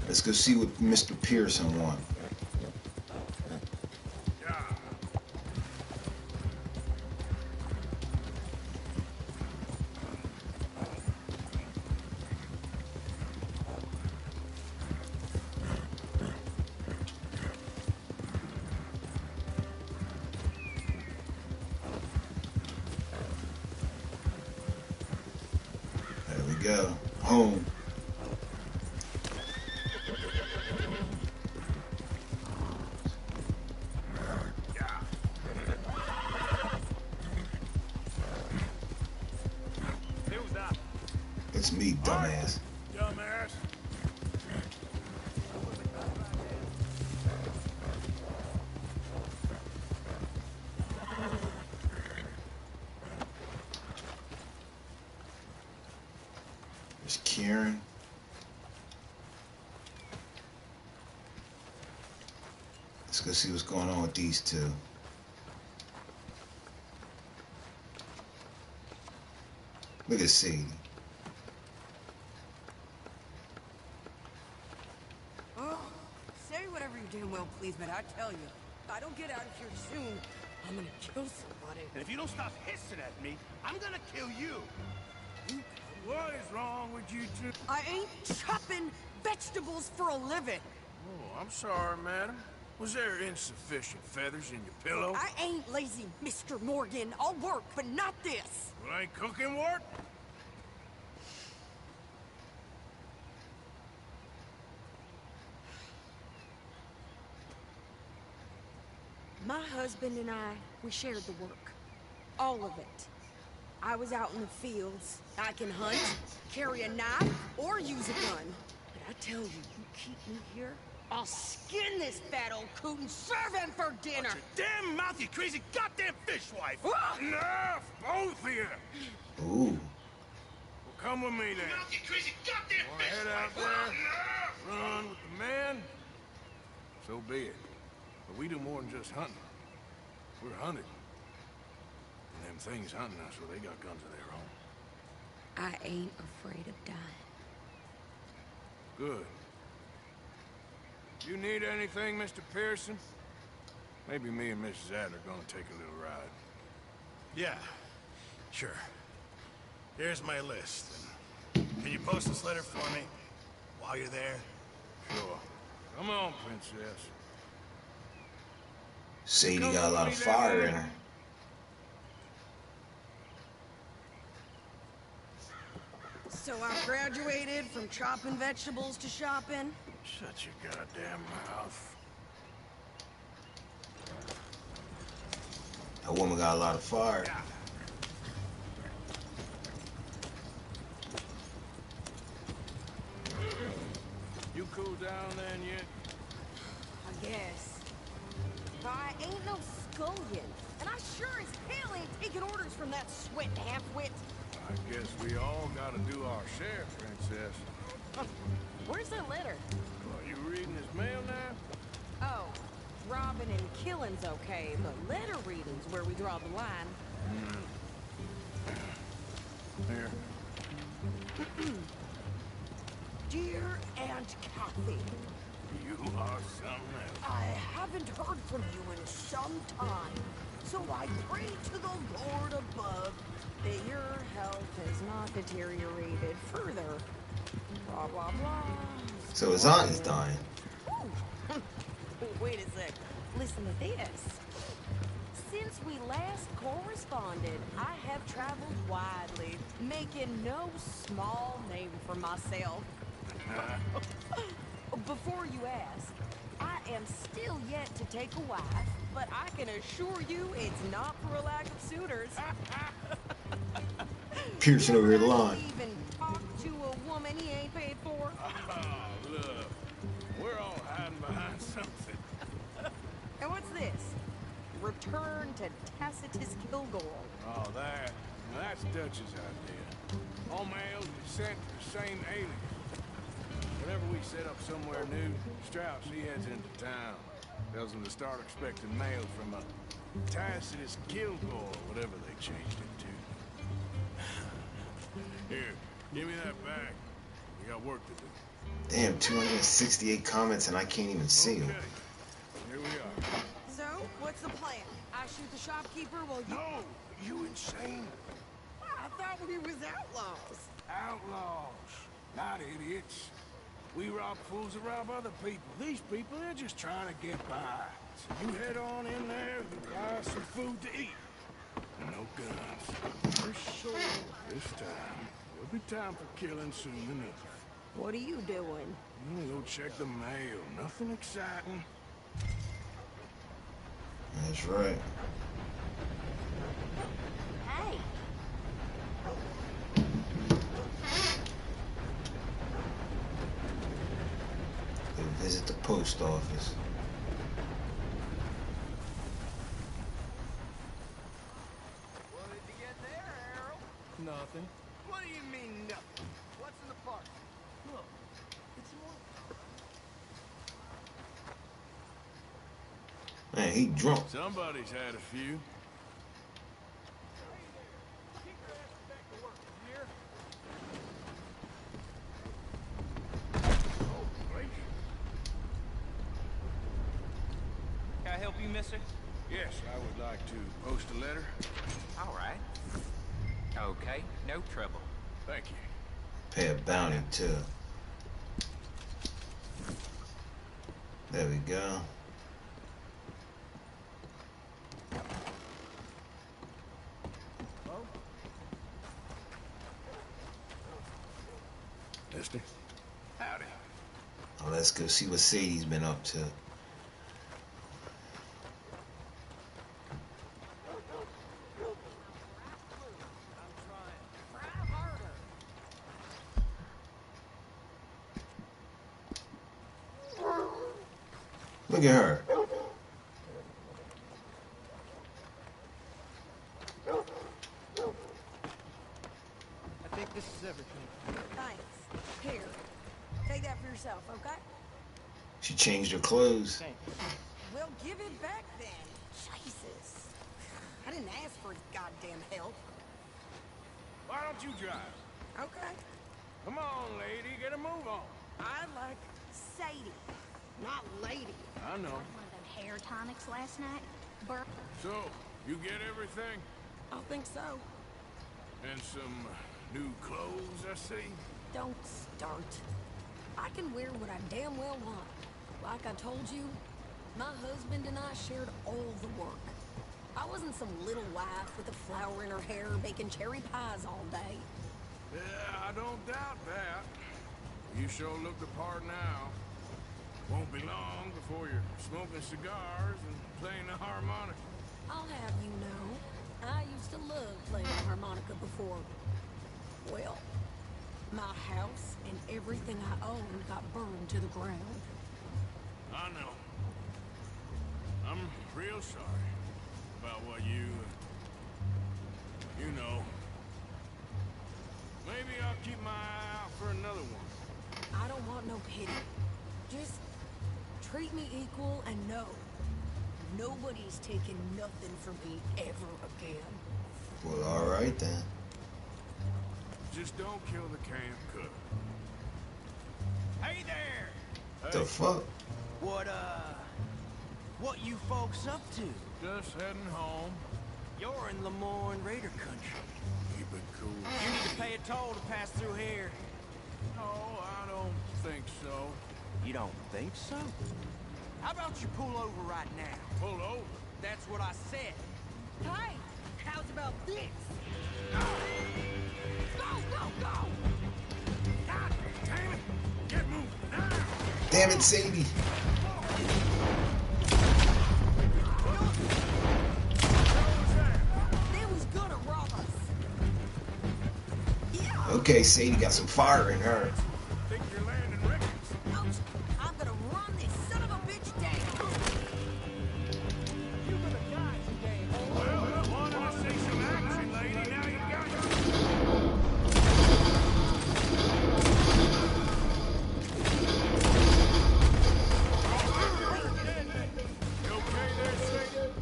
Let's go see what Mr. Pearson wants. There we go. Home. It's me, dumbass. Dumbass. There's Kieran. Let's go see what's going on with these two. Look at Sadie. Oh, say whatever you damn well please, but I tell you, if I don't get out of here soon, I'm gonna kill somebody. And if you don't stop hissing at me, I'm gonna kill you. What is wrong with you two? I ain't chopping vegetables for a living. Oh, I'm sorry, madam. Was there insufficient feathers in your pillow? I ain't lazy, Mr. Morgan. I'll work, but not this. Well, ain't cooking work? My husband and I, we shared the work. All of it. I was out in the fields. I can hunt, carry a knife, or use a gun. But I tell you, you keep me here, I'll skin this fat old coot and serve him for dinner! Watch your damn mouth, you crazy goddamn fishwife! Enough! Both of you! Ooh. Well, come with me then. Mouth, you crazy goddamn Wanna head out there, run with the man? So be it. But we do more than just hunting. We're hunted. And them things hunting us, well, they got guns of their own. I ain't afraid of dying. Good. You need anything, Mr. Pearson? Maybe me and Mrs. Adler are gonna take a little ride. Yeah, sure. Here's my list. Can you post this letter for me while you're there? Sure. Come on, Princess. Sadie got a lot of fire in her. So I graduated from chopping vegetables to shopping? Shut your goddamn mouth. That woman got a lot of fire. You cool down then yet? I guess. But I ain't no scullion, and I sure as hell ain't taking orders from that sweat half-wit. I guess we all gotta do our share, Princess. Where's that letter? Are you reading his mail now? Oh, robbing and killing's okay, but letter reading's where we draw the line. Here. Dear Aunt Kathy, You are something else. I haven't heard from you in some time, so I pray to the Lord above that your health has not deteriorated further. Blah, blah, blah. So his aunt is dying. Wait a sec. Listen to this. Since we last corresponded, I have traveled widely, making no small name for myself. Before you ask, I am still yet to take a wife, but I can assure you it's not for a lack of suitors. Pearson over here lying. Even talk to a woman he ain't paid for. Oh, look. We're all hiding behind something. And what's this? Return to Tacitus Kilgore. Oh, that's Dutch's idea. All mails are sent to the same alias. Whenever we set up somewhere new, Strauss, he heads into town. Tells them to start expecting mail from a Tacitus Kilgore, whatever they changed it to. Here, give me that back. We got work to do. Damn, 268 comments and I can't even see them. Here we are. So, what's the plan? I shoot the shopkeeper while you... No! You insane? I thought we was outlaws. Outlaws, not idiots. We rob fools that rob other people. These people, they're just trying to get by. So you head on in there and buy some food to eat. No guns. For sure. This time, there'll be time for killing soon enough. What are you doing? Go check the mail. Nothing exciting. That's right. Hey. Go visit the post office. What did you get there, Harold? Nothing. What do you mean, nothing? What's in the park? Look, it's more. Man, he drunk. Somebody's had a few. Can I help you, mister? Yes, I would like to post a letter. All right. Okay, no trouble. Thank you. Pay a bounty too. There we go. Mister. Howdy. Now let's go see what Sadie's been up to. Look at her. I think this is everything. Thanks. Here. Take that for yourself, okay? She changed her clothes. Well, give it back then. Jesus. I didn't ask for his goddamn help. Why don't you drive? Okay. Come on, lady, get a move on. I like Sadie, not lady. I know. One of them hair tonics last night. So, you get everything? I think so. And some new clothes, I see? Don't start. I can wear what I damn well want. Like I told you, my husband and I shared all the work. I wasn't some little wife with a flower in her hair baking cherry pies all day. Yeah, I don't doubt that. You sure look the part now. Won't be long before you're smoking cigars and playing the harmonica. I'll have you know, I used to love playing the harmonica before. Well, my house and everything I owned got burned to the ground. I know. I'm real sorry about what you know. Maybe I'll keep my eye out for another one. I don't want no pity. Just treat me equal and know nobody's taking nothing from me ever again. Well, all right then. Just don't kill the camp cook. Hey there! What the fuck? What you folks up to? Just heading home. You're in Lemoyne Raider country. Keep it cool. You need to pay a toll to pass through here. No, I don't think so. You don't think so? How about you pull over right now? Pull over? That's what I said. Hey, how's about this? Go, go, go! God damn it! Get moving now! Damn it, Sadie. They was gonna rob us. Yeah. Okay, Sadie got some fire in her. Think you're landing records? I'm gonna run this son of a bitch down. You gonna die today, Well, I wanted to see some action, lady. Now you got it. You okay there, Sadie?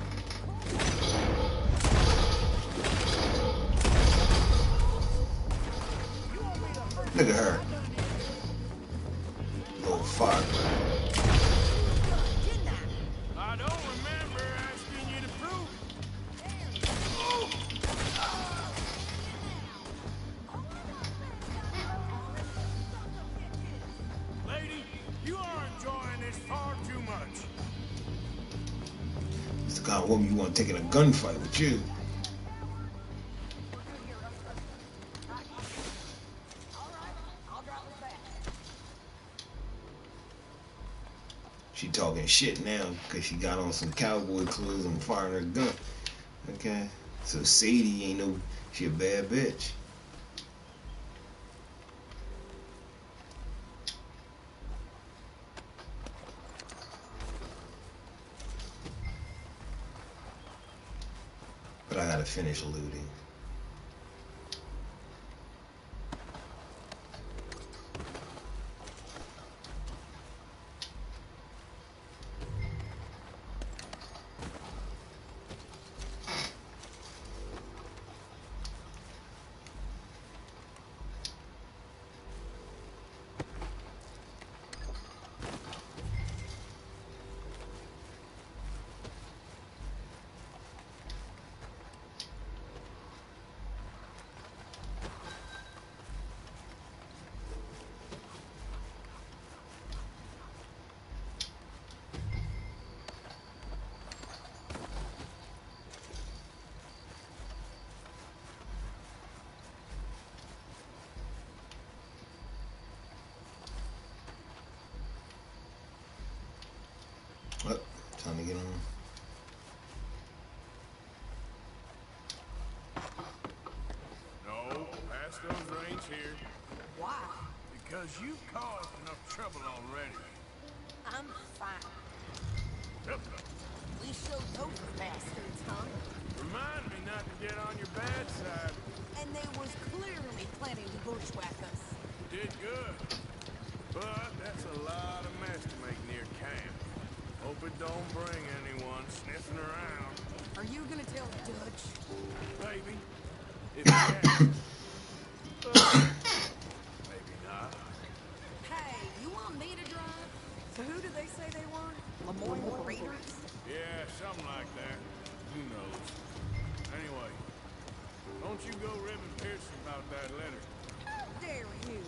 Look at her. Little fire. I don't remember asking you to prove it. Lady, you are enjoying this far too much. It's the kind of woman you want to take in a gunfight with you. She talking shit now because she got on some cowboy clothes and firing her gun. Okay, so Sadie ain't no, she a bad bitch. But I gotta finish looting. Oh, time to get on. No, pass those reins here. Why? Because you've caused enough trouble already. I'm fine. We showed those bastards, huh? Remind me not to get on your bad side. And they was clearly planning to bushwhack us. You did good. But that's a lot of mess to make near camp. Hope it don't bring anyone sniffing around. Are you gonna tell Dutch? Maybe. If you can. Don't you go ribbing Pearson about that letter. How dare you?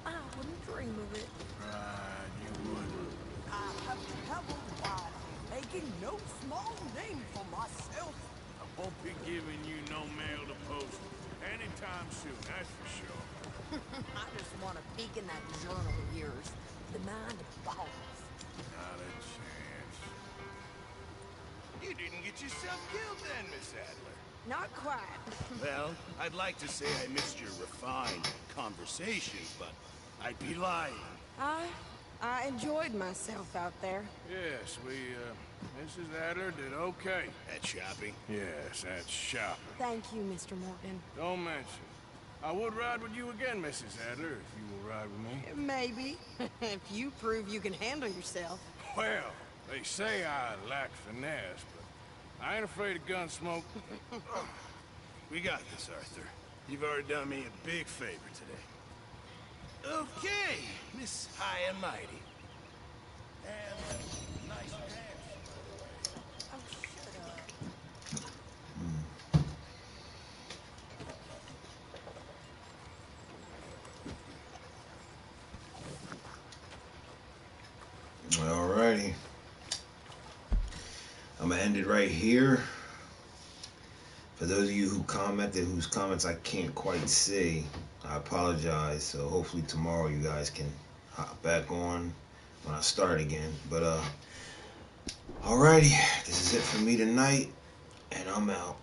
I wouldn't dream of it. Right, you wouldn't. I have traveled widely, making no small name for myself. I won't be giving you no mail to post anytime soon, that's for sure. I just want to peek in that journal of yours. The mind boggles. Not a chance. You didn't get yourself killed then, Miss Adler. Not quite. Well, I'd like to say I missed your refined conversations, but I'd be lying. I enjoyed myself out there. Yes, Mrs. Adler did okay. At shopping? Yes, at shopping. Thank you, Mr. Morgan. Don't mention. I would ride with you again, Mrs. Adler, if you will ride with me. Maybe. If you prove you can handle yourself. Well, they say I lack finesse, but I ain't afraid of gun smoke. We got this, Arthur. You've already done me a big favor today. Okay, Miss High and Mighty. And nice pants. Oh, shut up. Alrighty. I'm gonna end it right here. For those of you who commented, whose comments I can't quite see, I apologize. So hopefully tomorrow you guys can hop back on when I start again. But alrighty, this is it for me tonight, and I'm out.